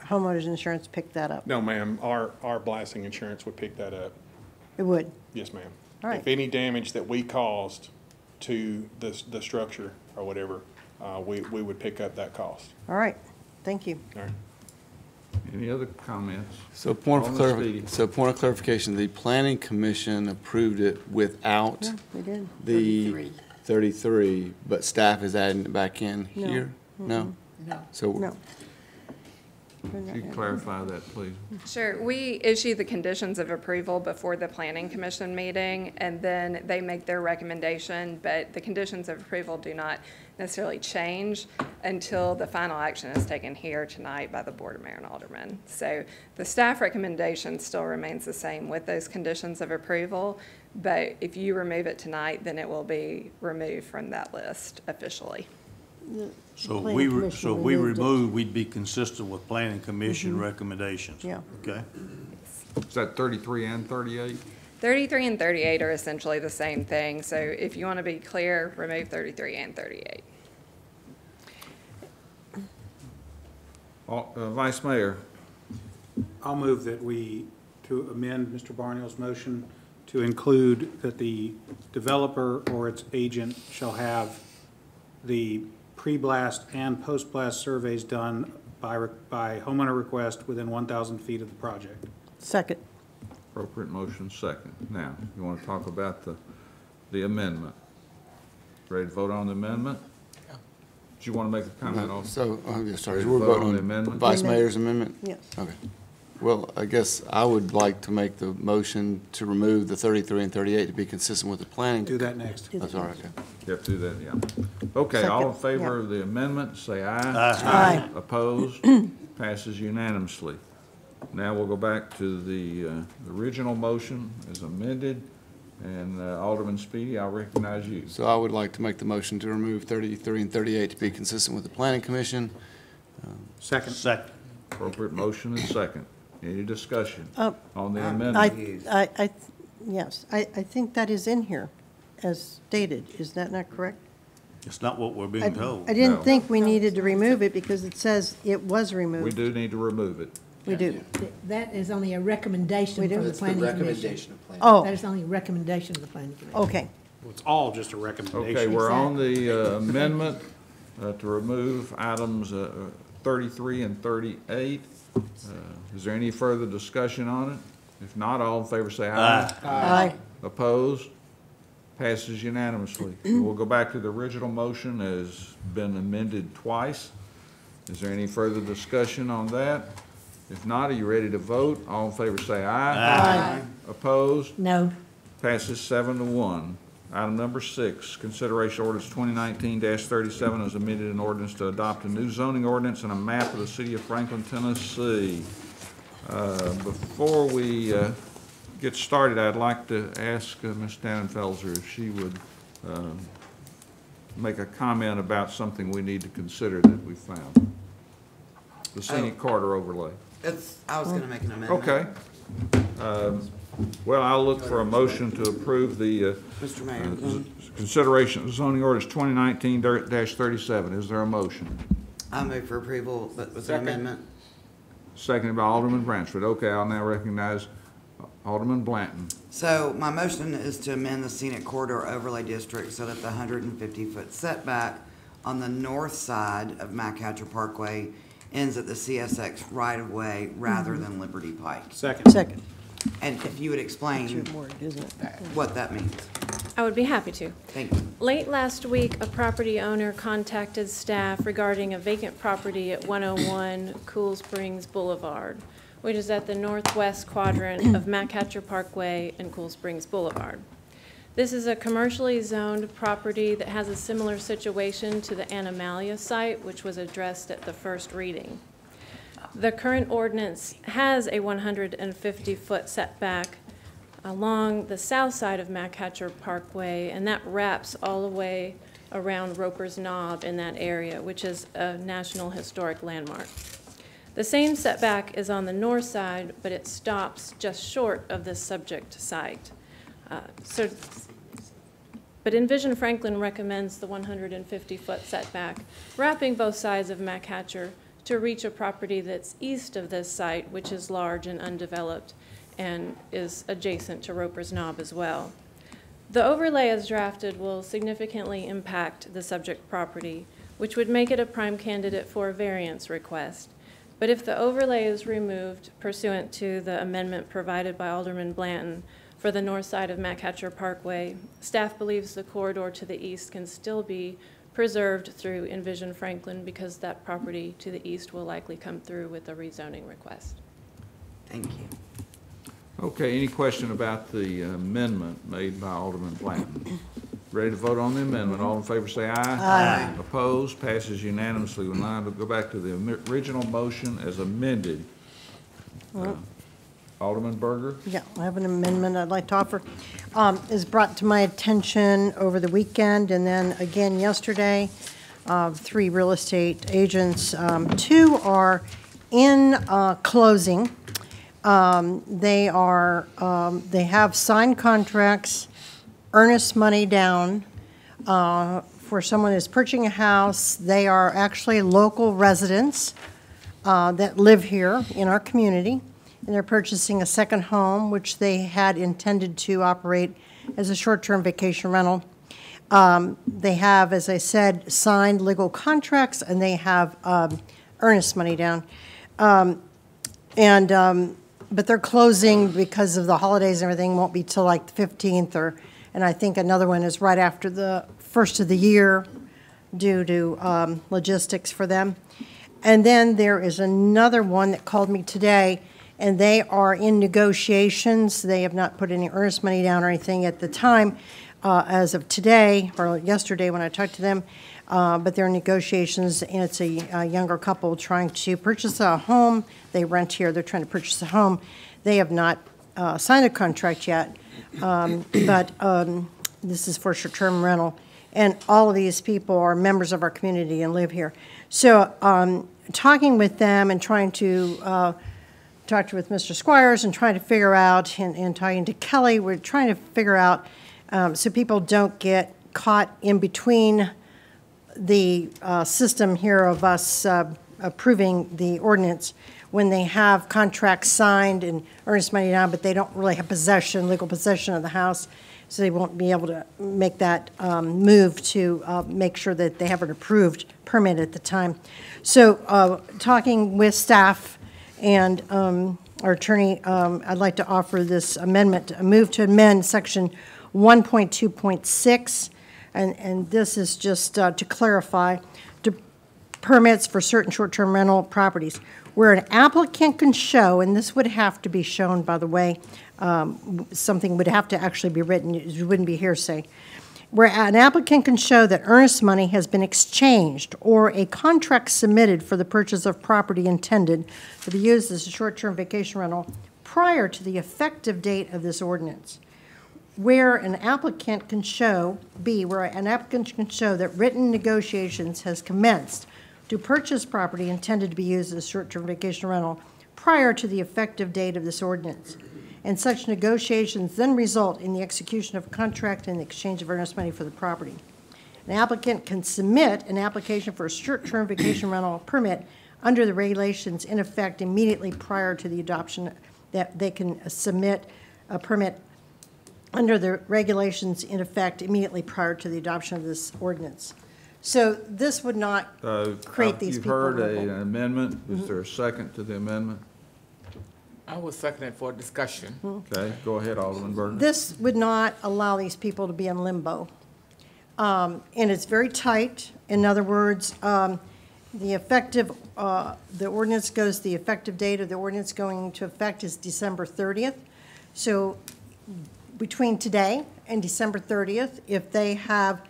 homeowner's insurance pick that up? No, ma'am, our blasting insurance would pick that up. It would? Yes, ma'am. All right. If any damage that we caused to the structure or whatever, we would pick up that cost. All right, thank you. All right. Any other comments? So point of clarification, the Planning Commission approved it without Yeah, we did. the 33, but staff is adding it back in No. here? No? No. So No. Can you clarify that, please? Sure. We issue the conditions of approval before the Planning Commission meeting, and then they make their recommendation, but the conditions of approval do not necessarily change until the final action is taken here tonight by the Board of Mayor and Aldermen. So the staff recommendation still remains the same with those conditions of approval, but if you remove it tonight, then it will be removed from that list officially. So we remove, we'd be consistent with Planning Commission recommendations. Yeah. Okay. Is that 33 and 38? 33 and 38 are essentially the same thing. So if you want to be clear, remove 33 and 38. Vice Mayor. I'll move that to amend Mr. Barnhill's motion to include that the developer or its agent shall have the pre-blast and post-blast surveys done by homeowner request within 1,000 feet of the project. Second. Appropriate motion second. Now, you want to talk about the amendment? Ready to vote on the amendment? Do you want to make a comment on? So, yeah, sorry, Ready to we're vote voting on on the amendment? Vice Mayor's amendment? Yes. Okay. Well, I guess I would like to make the motion to remove the 33 and 38 to be consistent with the planning. Do that next. That's all right, okay. You have to do that, yeah. Okay, all in favor of the amendment, say aye. Aye. Opposed? Passes unanimously. Now we'll go back to the original motion as amended, and Alderman Speedy, I'll recognize you. So I would like to make the motion to remove 33 and 38 to be consistent with the planning commission. Second. Second. Appropriate motion and second. Any discussion Uh, on the amendment? Yes, I think that is in here as stated. Is that not correct? It's not what we're I being told. I didn't No. think we needed to remove it because it says it was removed. We do need to remove it. We do. That is only a recommendation We do? from the It's planning commission. Oh, That is only a recommendation of the planning commission. okay. Well, it's all just a recommendation. Okay, we're on the amendment to remove items 33 and 38. Is there any further discussion on it? If not, all in favor say aye. Aye. Opposed? Passes unanimously. We'll go back to the original motion as been amended twice. Is there any further discussion on that? If not, are you ready to vote? All in favor say aye. Aye. Opposed? No. Passes 7-1. Item number 6, consideration ordinance 2019-37 as amended an ordinance to adopt a new zoning ordinance and a map of the city of Franklin, Tennessee. Before we get started, I'd like to ask Ms. Dannenfelser if she would make a comment about something we need to consider that we found. The scenic corridor overlay. I was gonna make an amendment. Okay. Well, I'll look for a motion to approve the Mr. Mayor, consideration of zoning ordinance 2019-37. Is there a motion? I move for approval, but with an amendment. Seconded by Alderman Bransford. Okay, I'll now recognize Alderman Blanton. So my motion is to amend the scenic corridor overlay district so that the 150-foot setback on the north side of McHatcher Parkway ends at the CSX right-of-way rather than Liberty Pike. Second. Second. And if you would explain It's your word, isn't it? what that means. I would be happy to. Thank you. Late last week, a property owner contacted staff regarding a vacant property at 101 Cool Springs Boulevard, which is at the northwest quadrant of McHatcher Parkway and Cool Springs Boulevard. This is a commercially zoned property that has a similar situation to the Animalia site, which was addressed at the first reading. The current ordinance has a 150-foot setback along the south side of McHatcher Parkway, and that wraps all the way around Roper's Knob in that area, which is a National Historic Landmark. The same setback is on the north side, but it stops just short of the subject site. But Envision Franklin recommends the 150-foot setback, wrapping both sides of McHatcher to reach a property that's east of this site, which is large and undeveloped and is adjacent to Roper's Knob as well. The overlay as drafted will significantly impact the subject property, which would make it a prime candidate for a variance request. But if the overlay is removed pursuant to the amendment provided by Alderman Blanton for the north side of McHatcher Parkway, staff believes the corridor to the east can still be preserved through Envision Franklin because that property to the east will likely come through with a rezoning request. Thank you. Okay, any question about the amendment made by Alderman Blanton? Ready to vote on the amendment? All in favor say aye. Aye. Opposed? Passes unanimously. We'll now go back to the original motion as amended. Alderman Berger? Yeah, I have an amendment I'd like to offer. Is brought to my attention over the weekend and then again yesterday. 3 real estate agents. 2 are in closing. They have signed contracts, earnest money down for someone who's purchasing a house. They are actually local residents that live here in our community. And they're purchasing a second home, which they had intended to operate as a short-term vacation rental. They have, as I said, signed legal contracts, and they have earnest money down. But they're closing because of the holidays and everything, won't be till like the 15th and I think another one is right after the first of the year due to logistics for them. And then there is another one that called me today, and they are in negotiations. They have not put any earnest money down or anything at the time as of today, or yesterday when I talked to them, but they're in negotiations, and it's a younger couple trying to purchase a home. They rent here. They're trying to purchase a home. They have not signed a contract yet, but this is for short-term rental. And all of these people are members of our community and live here. So talking with them and trying to talk with Mr. Squires and trying to figure out, and talking to Kelly, we're trying to figure out so people don't get caught in between the system here of us approving the ordinance when they have contracts signed and earnest money down, but they don't really have possession, legal possession of the house. So they won't be able to make that move to make sure that they have an approved permit at the time. So talking with staff and our attorney, I'd like to offer this amendment, a move to amend section 1.2.6, and this is just to clarify, to permits for certain short-term rental properties, where an applicant can show, and this would have to be shown, by the way, something would have to actually be written, it wouldn't be hearsay, where an applicant can show that earnest money has been exchanged or a contract submitted for the purchase of property intended to be used as a short-term vacation rental prior to the effective date of this ordinance. Where an applicant can show, where an applicant can show that written negotiations has commenced to purchase property intended to be used as a short-term vacation rental prior to the effective date of this ordinance. And such negotiations then result in the execution of a contract and the exchange of earnest money for the property. An applicant can submit an application for a short-term vacation rental permit under the regulations in effect immediately prior to the adoption, that they can submit a permit under the regulations in effect immediately prior to the adoption of this ordinance. So this would not create these people. You've heard an amendment. Is there a second to the amendment? I will second it for discussion. Okay, go ahead, Alderman Burton. This would not allow these people to be in limbo. And it's very tight. In other words, the ordinance goes, the effective date of the ordinance going into effect is December 30th. So between today and December 30th, if they have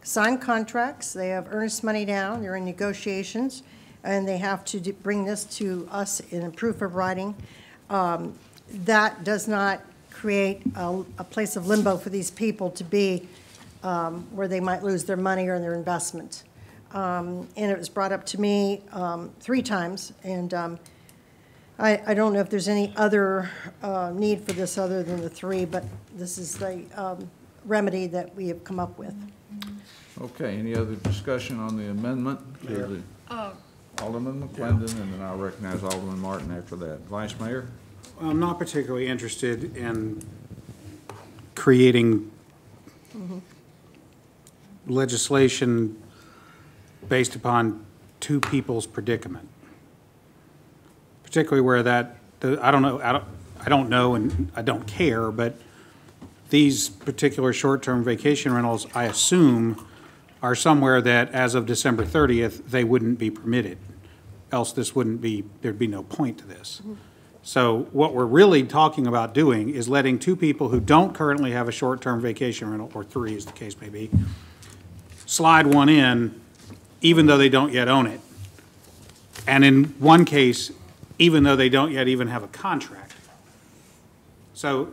signed contracts, they have earnest money down, they're in negotiations, and they have to bring this to us in a proof of writing, that does not create a place of limbo for these people to be where they might lose their money or their investment. And it was brought up to me 3 times, and I don't know if there's any other need for this other than the 3, but this is the remedy that we have come up with. Okay, any other discussion on the amendment? Alderman McClendon, and then I'll recognize Alderman Martin after that. Vice Mayor? I'm not particularly interested in creating legislation based upon 2 people's predicament, particularly where I don't know, and I don't care, but these particular short-term vacation rentals, I assume, are somewhere that as of December 30th, they wouldn't be permitted. Else this wouldn't be, there'd be no point to this. So what we're really talking about doing is letting 2 people who don't currently have a short-term vacation rental, or 3 as the case may be, slide one in even though they don't yet own it. And in one case, even though they don't yet even have a contract. So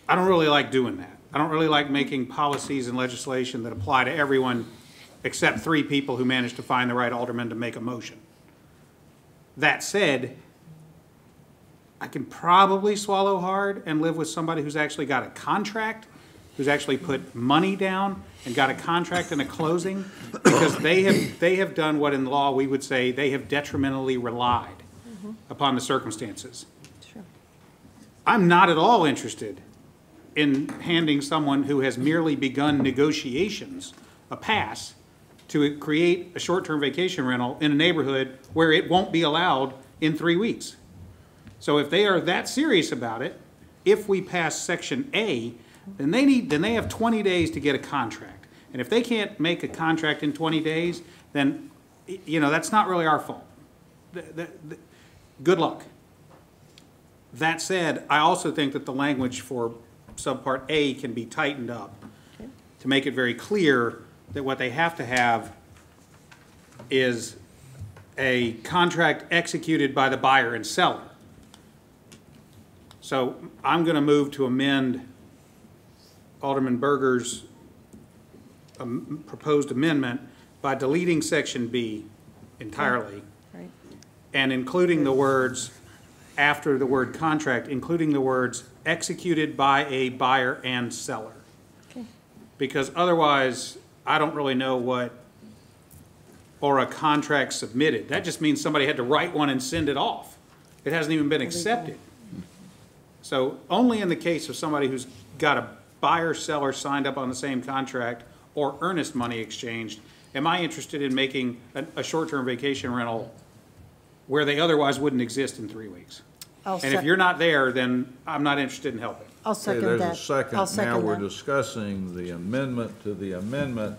I don't really like doing that. I don't really like making policies and legislation that apply to everyone except 3 people who managed to find the right alderman to make a motion. That said, I can probably swallow hard and live with somebody who's actually got a contract, who's actually put money down and got a contract and a closing, because they have done what in law we would say they have detrimentally relied upon the circumstances. Sure. I'm not at all interested in handing someone who has merely begun negotiations a pass to create a short-term vacation rental in a neighborhood where it won't be allowed in 3 weeks. So if they are that serious about it, if we pass Section A, then they have 20 days to get a contract. And if they can't make a contract in 20 days, then, you know, that's not really our fault. Good luck. That said, I also think that the language for subpart A can be tightened up to make it very clear that what they have to have is a contract executed by the buyer and seller. So I'm going to move to amend Alderman Berger's proposed amendment by deleting Section B entirely and including the words, after the word contract, including the words executed by a buyer and seller. Because otherwise, I don't really know what, or a contract submitted. That just means somebody had to write one and send it off. It hasn't even been accepted. So only in the case of somebody who's got a buyer-seller signed up on the same contract or earnest money exchanged, am I interested in making a short-term vacation rental where they otherwise wouldn't exist in 3 weeks. And if you're not there, then I'm not interested in helping. I'll second Okay, that. there's a second. I'll second Now we're that. discussing the amendment to the amendment.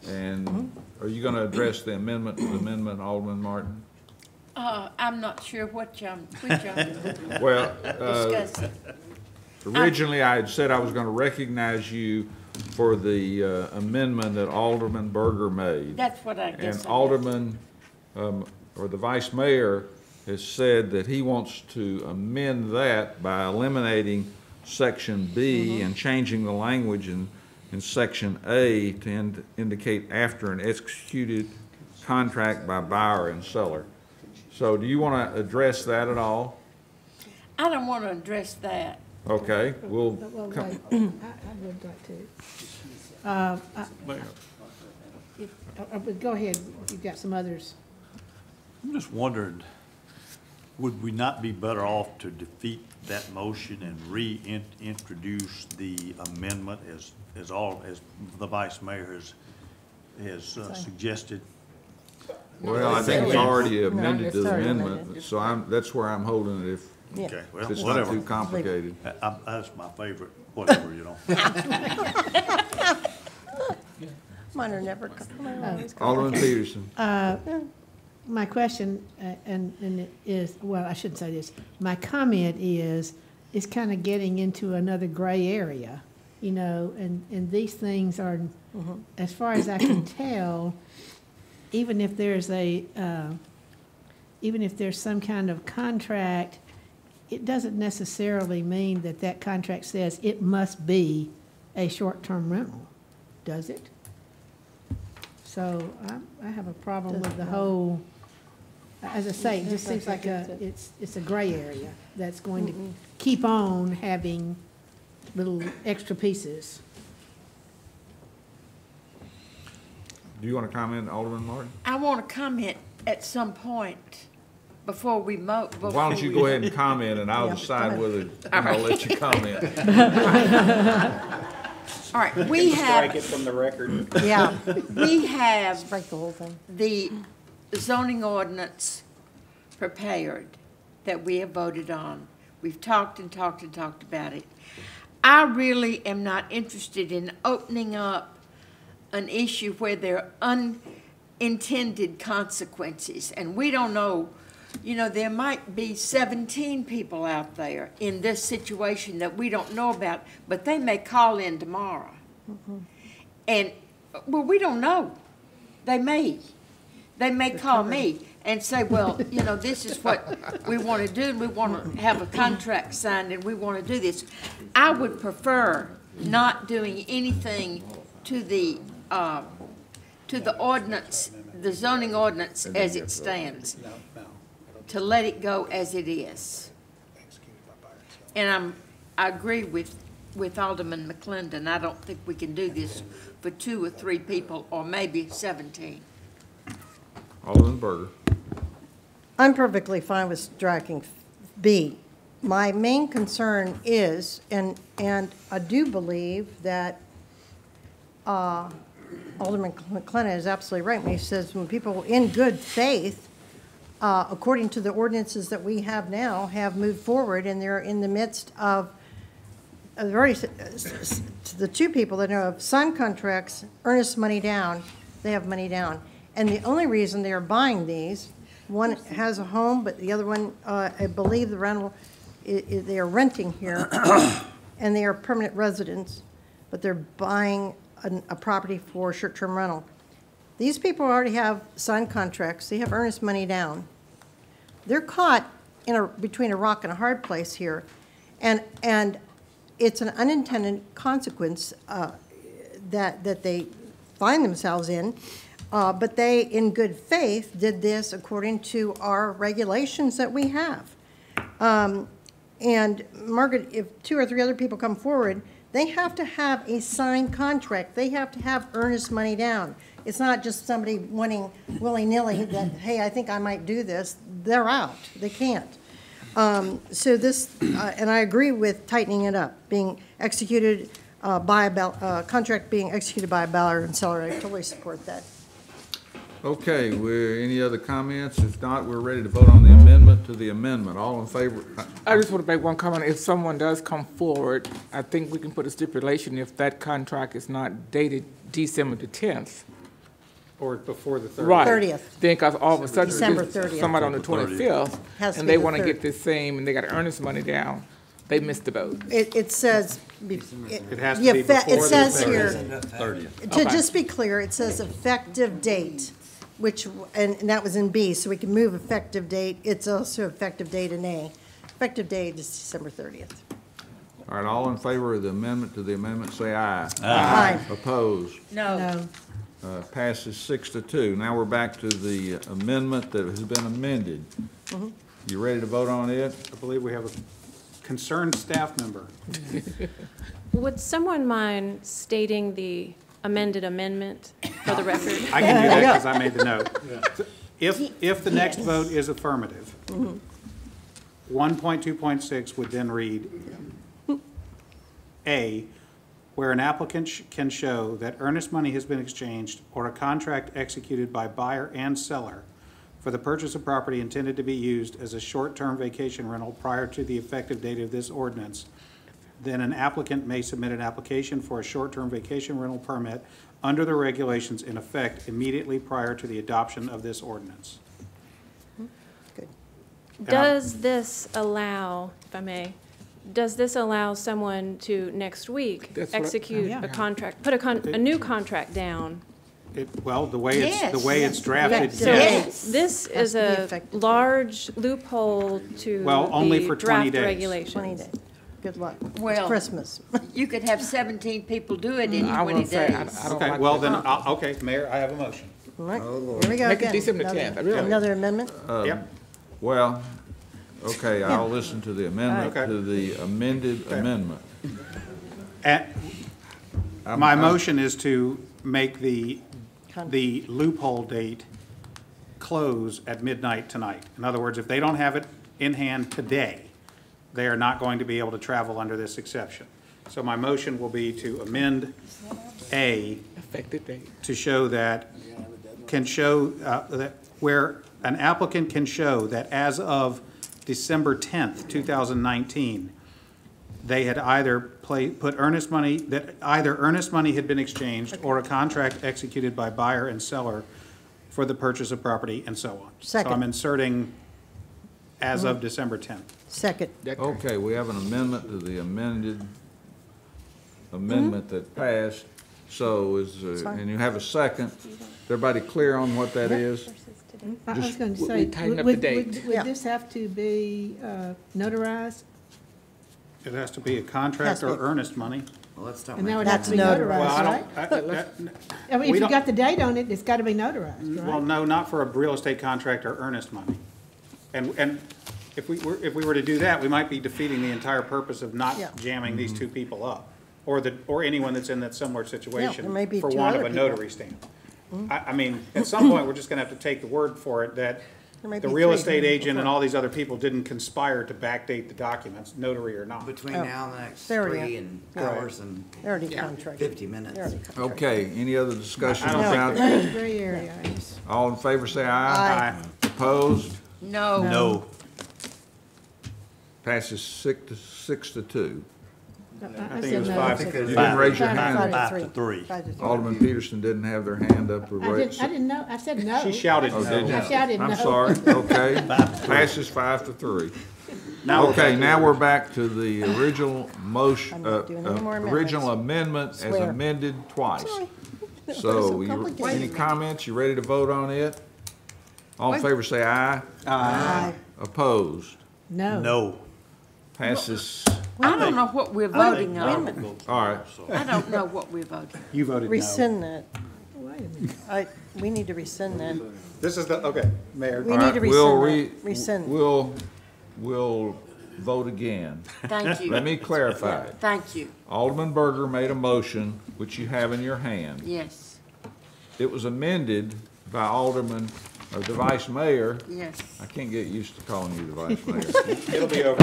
And are you going to address the amendment to the amendment, Alderman Martin? I'm not sure which I'm Well, discussing. originally I had said I was going to recognize you for the amendment that Alderman Berger made. That's what I guess. And Alderman, or the Vice Mayor, has said that he wants to amend that by eliminating Section B and changing the language in Section A to indicate after an executed contract by buyer and seller. So do you want to address that at all? I don't want to address that. Okay, we'll Well, come. wait, I would like to. But go ahead, you've got some others. I'm just wondering, would we not be better off to defeat that motion and reintroduce the amendment as the Vice Mayor has suggested? Well, I think it's already amended it's to the already amendment, amended. so that's where I'm holding it if Okay, well, it's not whatever. too complicated. That's my favorite, whatever, you know. Mine are never. Alderman Peterson. My question, and it is, well, I shouldn't say this. My comment is, it's kind of getting into another gray area, you know, and these things are, as far as I can tell, even if there's some kind of contract, it doesn't necessarily mean that that contract says it must be a short-term rental, does it? So I have a problem with the whole, as I say, it just seems like it's a gray area that's going to keep on having little extra pieces. Do you want to comment, Alderman Martin? I want to comment at some point before we vote. Why don't you go ahead and comment, and I'll decide whether I'll let you comment. All right, we Strike it have, from the record. Yeah, we have strike the whole thing. the zoning ordinance prepared that we have voted on. We've talked and talked and talked about it. I really am not interested in opening up an issue where there are unintended consequences, and we don't know. You know, there might be 17 people out there in this situation that we don't know about, but they may call in tomorrow. And, well, we don't know. They may call me and say, well, you know, this is what we want to do, and we want to have a contract signed, and we want to do this. I would prefer not doing anything to the ordinance, the zoning ordinance as it stands, to let it go as it is. And I agree with Alderman McClendon. I don't think we can do this for 2 or 3 people, or maybe 17. Alderman Berger. I'm perfectly fine with striking B. My main concern is, and I do believe that Alderman McClendon is absolutely right when he says when people in good faith according to the ordinances that we have now, have moved forward, and they're in the midst of, the two people that know of, signed contracts, earnest money down, they have money down. And the only reason they are buying these, one has a home, but the other one, I believe the rental, they are renting here, and they are permanent residents, but they're buying a property for short-term rental. These people already have signed contracts, they have earnest money down. They're caught between a rock and a hard place here, and it's an unintended consequence that they find themselves in, but they, in good faith, did this according to our regulations that we have. And Margaret, if 2 or 3 other people come forward, they have to have a signed contract. They have to have earnest money down. It's not just somebody wanting willy-nilly that, hey, I think I might do this. They're out. They can't. So this, and I agree with tightening it up, being executed by a contract being executed by a buyer and seller. I totally support that. Okay, any other comments? If not, we're ready to vote on the amendment to the amendment. All in favor? I just want to make one comment. If someone does come forward, I think we can put a stipulation if that contract is not dated December the 10th. Or before the 30th. Right. 30th. Then, because all of a sudden, December there's 30th. somebody on the 25th, Has to and be they the want to 3rd. get this same, and they got earnest money down, they missed the boat. It says, It has to be before it says the here, 30th. to Okay. just be clear, it says effective date, which, and that was in B, so we can move effective date. It's also effective date in A. Effective date is December 30th. All right, all in favor of the amendment to the amendment, say aye. Aye. Opposed? No. Passes 6-2. Now we're back to the amendment that has been amended. You ready to vote on it? I believe we have a concerned staff member. Would someone mind stating the amended amendment for the record? I can do that because I made the note. So if the next vote is affirmative, 1.2.6 would then read, A, where an applicant can show that earnest money has been exchanged or a contract executed by buyer and seller for the purchase of property intended to be used as a short-term vacation rental prior to the effective date of this ordinance, then an applicant may submit an application for a short-term vacation rental permit under the regulations in effect immediately prior to the adoption of this ordinance. Does this allow, if I may, does this allow someone to next week That's what- execute a contract, put a new contract down? Well, the way Yes. it's drafted, So yes. this Has is to be a effective. large loophole to Well, only the for 20 draft days. 20 regulations. days. Good luck. Well- It's Christmas. You could have 17 people do it in I 20 will say, I days. don't Okay, like well that. then, okay, Mayor, I have a motion. All right, here we go Make it again. December Another- 10th, I really- Another amendment? Yep. Well, okay, I'll listen to the amendment Okay. to the amended amendment. My motion is to make the loophole date close at midnight tonight. In other words, if they don't have it in hand today, they are not going to be able to travel under this exception. So my motion will be to amend A Effective date. to show that, that where an applicant can show that as of December 10th, 2019, they had either put earnest money, that either earnest money had been exchanged or a contract executed by buyer and seller for the purchase of property and so on. So I'm Second. inserting as of December 10th. Second. Okay, we have an amendment to the amended amendment that passed. So and you have a second. Is everybody clear on what that is? I was going to we say, tighten up would the date. Yeah. this have to be notarized? It has to be a contract Has to or be. earnest money. Well, let's don't And now make it has to be That's Well, notarized, I right? don't, I mean, we if you don't- got the date on it, it's got to be notarized, well, right? no, not for a real estate contract or earnest money. And if we were to do that, we might be defeating the entire purpose of not Yeah. jamming these two people up, or anyone that's in that similar situation there may be for two want of other a people. notary stamp. I mean, at some point, we're just gonna have to take the word for it that There may the be real three estate people agent and before. all these other people didn't conspire to backdate the documents, notary or not. between Oh, now and the next there we 3 go. and Right. hours and They're already contracted. 50 minutes. They're already contracted. Okay, any other discussion I don't think about Gray area. All in favor, say aye. Aye. Opposed? No. No. Passes 6 to 2. I think said it was no. five. You didn't raise your hand. 5-3. Alderman Peterson didn't have their hand up. Or I raised. didn't know, I said no. She shouted Oh, no. did you? I shouted no. I'm sorry, okay. 5-3. Passes 5-3. Now we're Okay, back now to- we're back to the original motion, I'm not doing any more amendments. original amendment as Swear. amended twice. Sorry. So, complicated. any comments? You ready to vote on it? All in favor say aye. Aye. Opposed? No. No. Passes, I don't know what we're voting I on. would vote all right. I don't know what we're voting. You voted no. Rescind that. Wait a minute. We need to rescind that. This is the, okay, Mayor. We All need to right, we'll rescind that. Rescind. We'll vote again. Thank you. Let me clarify. Thank you. Alderman Berger made a motion, which you have in your hand. Yes, It was amended by Alderman, or the Vice Mayor. yes. I can't get used to calling you the Vice Mayor. It'll be over.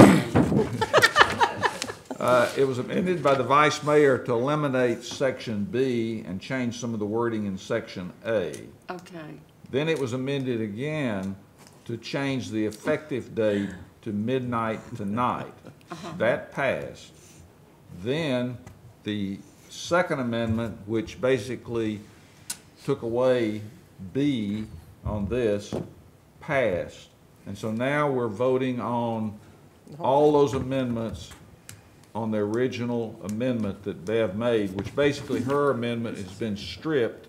It was amended by the Vice Mayor to eliminate Section B and change some of the wording in Section A. Okay. Then it was amended again to change the effective date to midnight tonight. That passed. Then the second amendment, which basically took away B on this, passed. And so now we're voting on all those amendments on the original amendment that Bev made, which basically her amendment has been stripped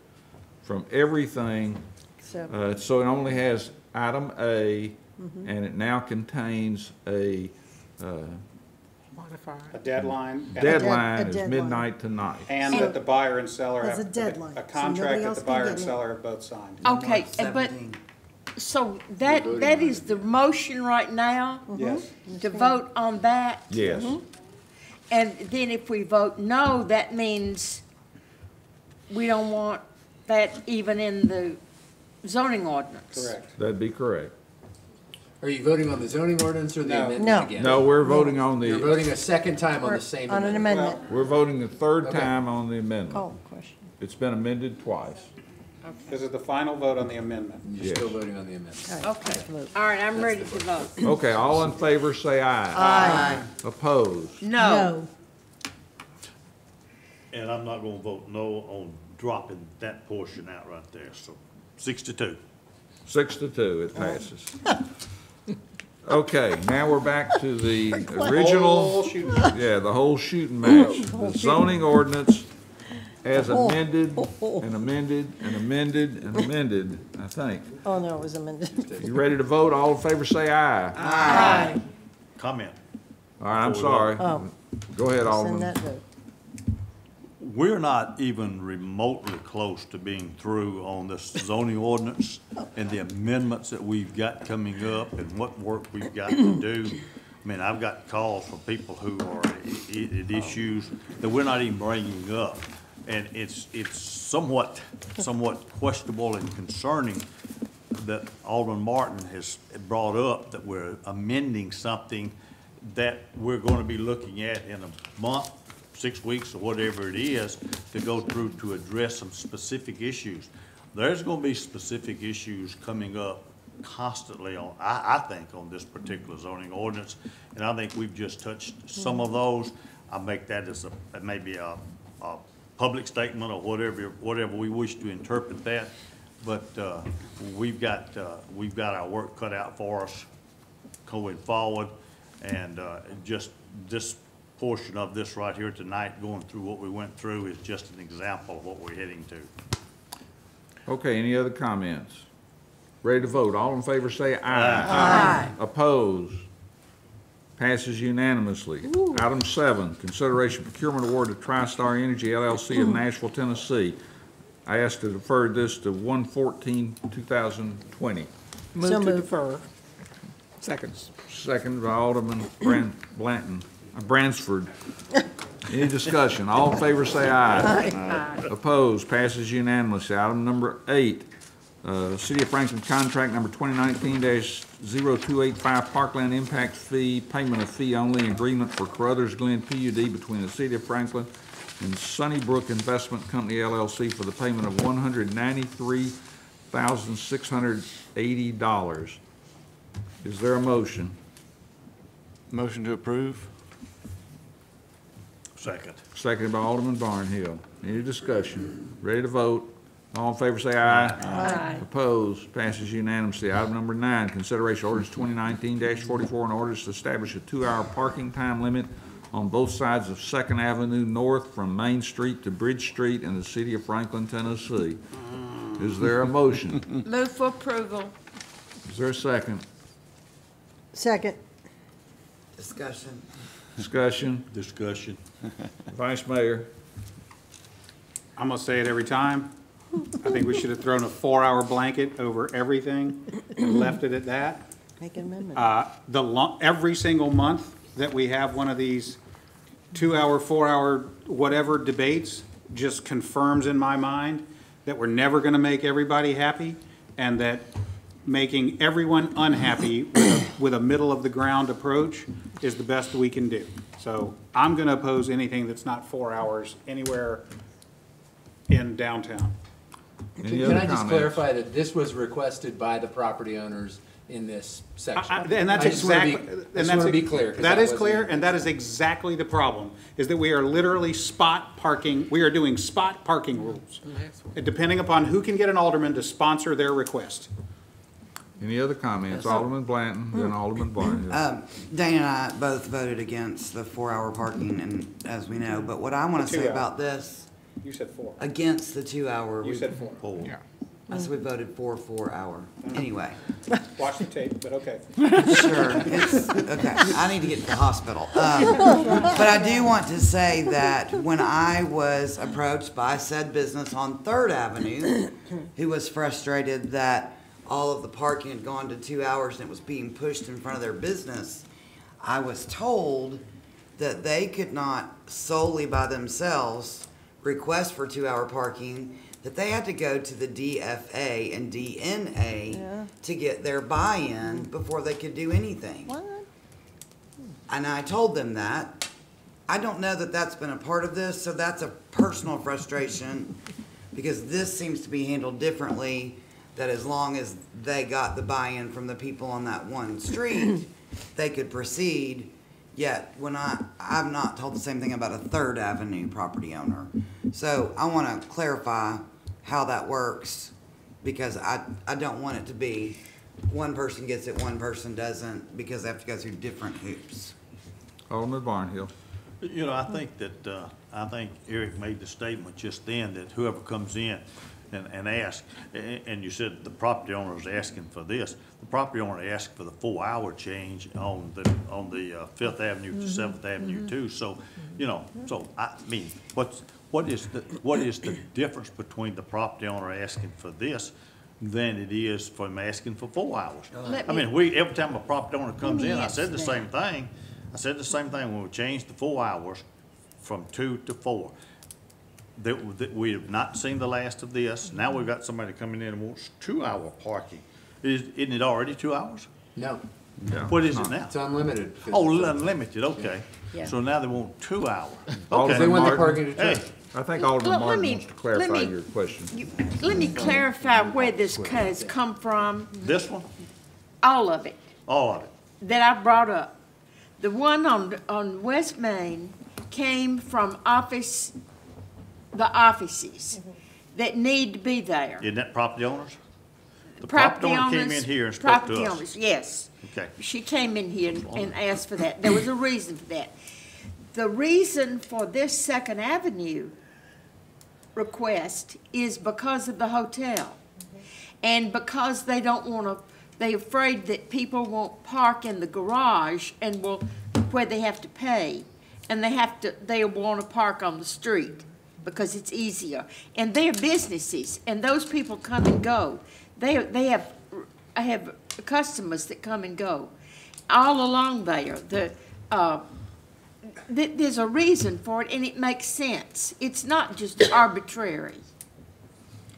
from everything. So it only has item A, and it now contains a A deadline. deadline a is deadline. midnight tonight. And that the buyer and seller As have. a deadline, A so contract nobody that else the can buyer get and in. seller have both signed. Okay, but, so that is the motion right now? Yes. To vote on that? Yes. And then if we vote no, that means we don't want that even in the zoning ordinance? Correct. That'd be correct. Are you voting on the zoning ordinance or the No. amendment No. again? No, we're voting on You're the, voting a second time on Or the same on an amendment. amendment. we're voting the third Okay. time on the amendment. Call question. It's been amended twice. This is the final vote on the amendment. You're Yes. still voting on the amendment. Okay, all right, I'm ready to vote. Okay, all in favor say aye. Aye. Opposed? No. And I'm not gonna vote no on dropping that portion out right there, so 6-2. 6-2, it passes. Okay, now we're back to the original, yeah, the whole shooting match. The zoning ordinance as amended and amended and amended and amended, I think. Oh, no, it was amended. You ready to vote? All in favor say aye. Aye. Comment. All right, I'm sorry. Oh. Go ahead, Send Alderman. that vote. We're not even remotely close to being through on this zoning ordinance and the amendments that we've got coming up and what work we've got to do. I mean, I've got calls from people who are at issues that we're not even bringing up. And it's somewhat questionable and concerning that Alderman Martin has brought up, that we're amending something that we're gonna be looking at in a month, 6 weeks, or whatever it is, to go through to address some specific issues. There's gonna be specific issues coming up constantly on, I think, on this particular zoning ordinance, and I think we've just touched some of those. I make that as maybe a public statement or whatever we wish to interpret that, but we've got our work cut out for us going forward, and just this portion of this right here tonight, going through what we went through, is just an example of what we're heading to. Okay, any other comments? Ready to vote? All in favor say aye. Aye. Opposed? Passes unanimously. Item 7, consideration procurement award to TriStar Energy LLC of Nashville, Tennessee. I ask to defer this to 1/14/2020. Move So to moved. defer. Seconds. Second by Alderman Bransford. Any discussion? All in favor say aye. Aye. Opposed? Passes unanimously. Item number 8, City of Franklin contract number 2019-0285 Parkland Impact Fee, payment of fee only, agreement for Carruthers Glen PUD between the City of Franklin and Sunnybrook Investment Company LLC for the payment of $193,680. Is there a motion? Motion to approve? Second. Seconded by Alderman Barnhill. Any discussion? Ready to vote? All in favor say aye. Aye. Opposed? Passes unanimously. Item number 9, consideration ordinance 2019-44, an ordinance to establish a 2-hour parking time limit on both sides of Second Avenue North from Main Street to Bridge Street in the city of Franklin, Tennessee. Is there a motion? Move for approval. Is there a second? Second. Discussion. Discussion? Discussion. Vice Mayor? I'm gonna say it every time. I think we should have thrown a 4-hour blanket over everything and left it at that. Make an amendment. Every single month that we have one of these 2-hour, 4-hour, whatever debates just confirms in my mind that we're never gonna make everybody happy, and that making everyone unhappy with a middle-of-the-ground approach is the best we can do. So I'm gonna oppose anything that's not 4 hours anywhere in downtown. Any Can other I just comments? clarify that this was requested by the property owners in this section? And that's I just wanna be- exactly, I just want to be clear. 'cause That is wasn't- clear, and that is exactly the problem, is that we are literally spot parking, we are doing spot parking rules, depending upon who can get an alderman to sponsor their request. Any other comments? Alderman Blanton, then Alderman Barnhill. Dana and I both voted against the 4-hour parking, and as we know, but what I want to say 2 hour. about this, You said 4. against the 2-hour. You said 4. Yeah. So we voted for 4-hour. Anyway, Watch the tape, but okay. sure, it's, okay, I need to get to the hospital. But I do want to say that when I was approached by said business on 3rd Avenue, who was frustrated that all of the parking had gone to 2 hours and it was being pushed in front of their business, I was told that they could not solely by themselves request for 2-hour parking, that they had to go to the DFA and DNA to get their buy-in before they could do anything. What? And I told them that. I don't know that that's been a part of this, so that's a personal frustration, because this seems to be handled differently, that as long as they got the buy-in from the people on that one street, they could proceed. Yet, when I'm not told the same thing about a 3rd Avenue property owner. So I want to clarify how that works, because I don't want it to be one person gets it, one person doesn't, because they have to go through different hoops. Alderman Barnhill. You know, I think Eric made the statement just then that whoever comes in and asks, and you said the property owner is asking for this. The property owner asked for the 4-hour change on the 5th Avenue to 7th Avenue too. So, you know, so I mean, what is the difference between the property owner asking for this than it is from asking for 4 hours? I mean, every time a property owner comes in, I said the same thing. I said the same thing when we changed the 4 hours from 2 to 4. That we have not seen the last of this. Now we've got somebody coming in and wants 2-hour parking. Isn't it already 2 hours? No. What is it now? It's unlimited. Oh, unlimited, okay. Yeah. So now they want 2 hours. Alderman Okay. They want the Martin. parking to Hey, change. I think Alderman Let Martin me- wants to clarify let me- your question. Let me clarify where this has come from, this one, all of it, all of it. that I brought up. The one on West Main came from the offices that need to be there. Isn't that property owners? The property owner came in here and spoke Property to us. owners, yes. Okay. She came in here and asked for that. There was a reason for that. The reason for this Second Avenue request is because of the hotel. And because they don't want to, they're afraid that people won't park in the garage and where they have to pay. And they want to park on the street because it's easier. And they're businesses, and those people come and go. I have customers that come and go all along there. There's a reason for it, and it makes sense. It's not just arbitrary.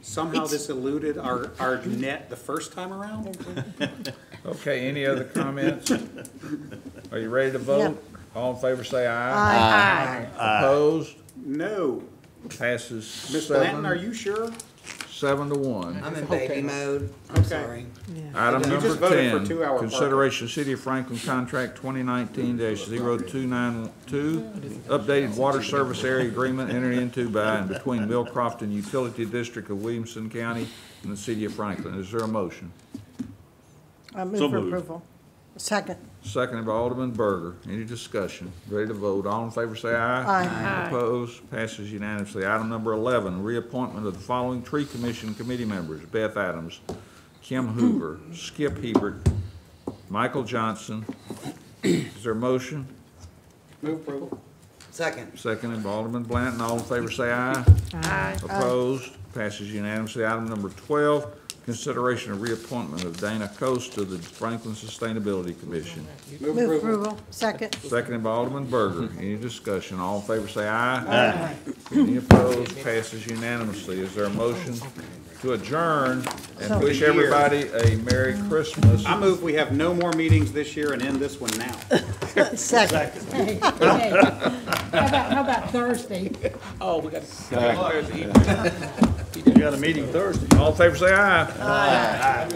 Somehow this eluded our net the first time around? Okay, any other comments? Are you ready to vote? Yep. All in favor say aye. Aye. Opposed? No. Passes Ms. Blanton, 7. are you sure? 7-1. I'm in baby mode. I'm sorry. Item You number just voted for 10, 2-hour parking. consideration City of Franklin Contract 2019-0292, updated water service area agreement entered into by and between Bill Crofton Utility District of Williamson County and the City of Franklin. Is there a motion? I move So for moved. approval. Second. Seconded by Alderman Berger. Any discussion? Ready to vote? All in favor say aye. Aye. Opposed? Passes unanimously. Item number 11, reappointment of the following Tree Commission committee members: Beth Adams, Kim Hoover, Skip Hebert, Michael Johnson. Is there a motion? Move approval. Second. Seconded by Alderman Blanton. All in favor say aye. Aye. Opposed? Passes unanimously. Item number 12, consideration of reappointment of Dana Coast to the Franklin Sustainability Commission. Move Move approval. approval. Second. Seconded by Alderman Berger. Any discussion? All in favor say aye. Aye. Any opposed? Passes unanimously. Is there a motion to adjourn and So- wish everybody a Merry Christmas? I move we have no more meetings this year and end this one now. Second. Hey, hey. How about Thursday? Oh, we got. You got a meeting Thursday. All in favor say aye. Aye.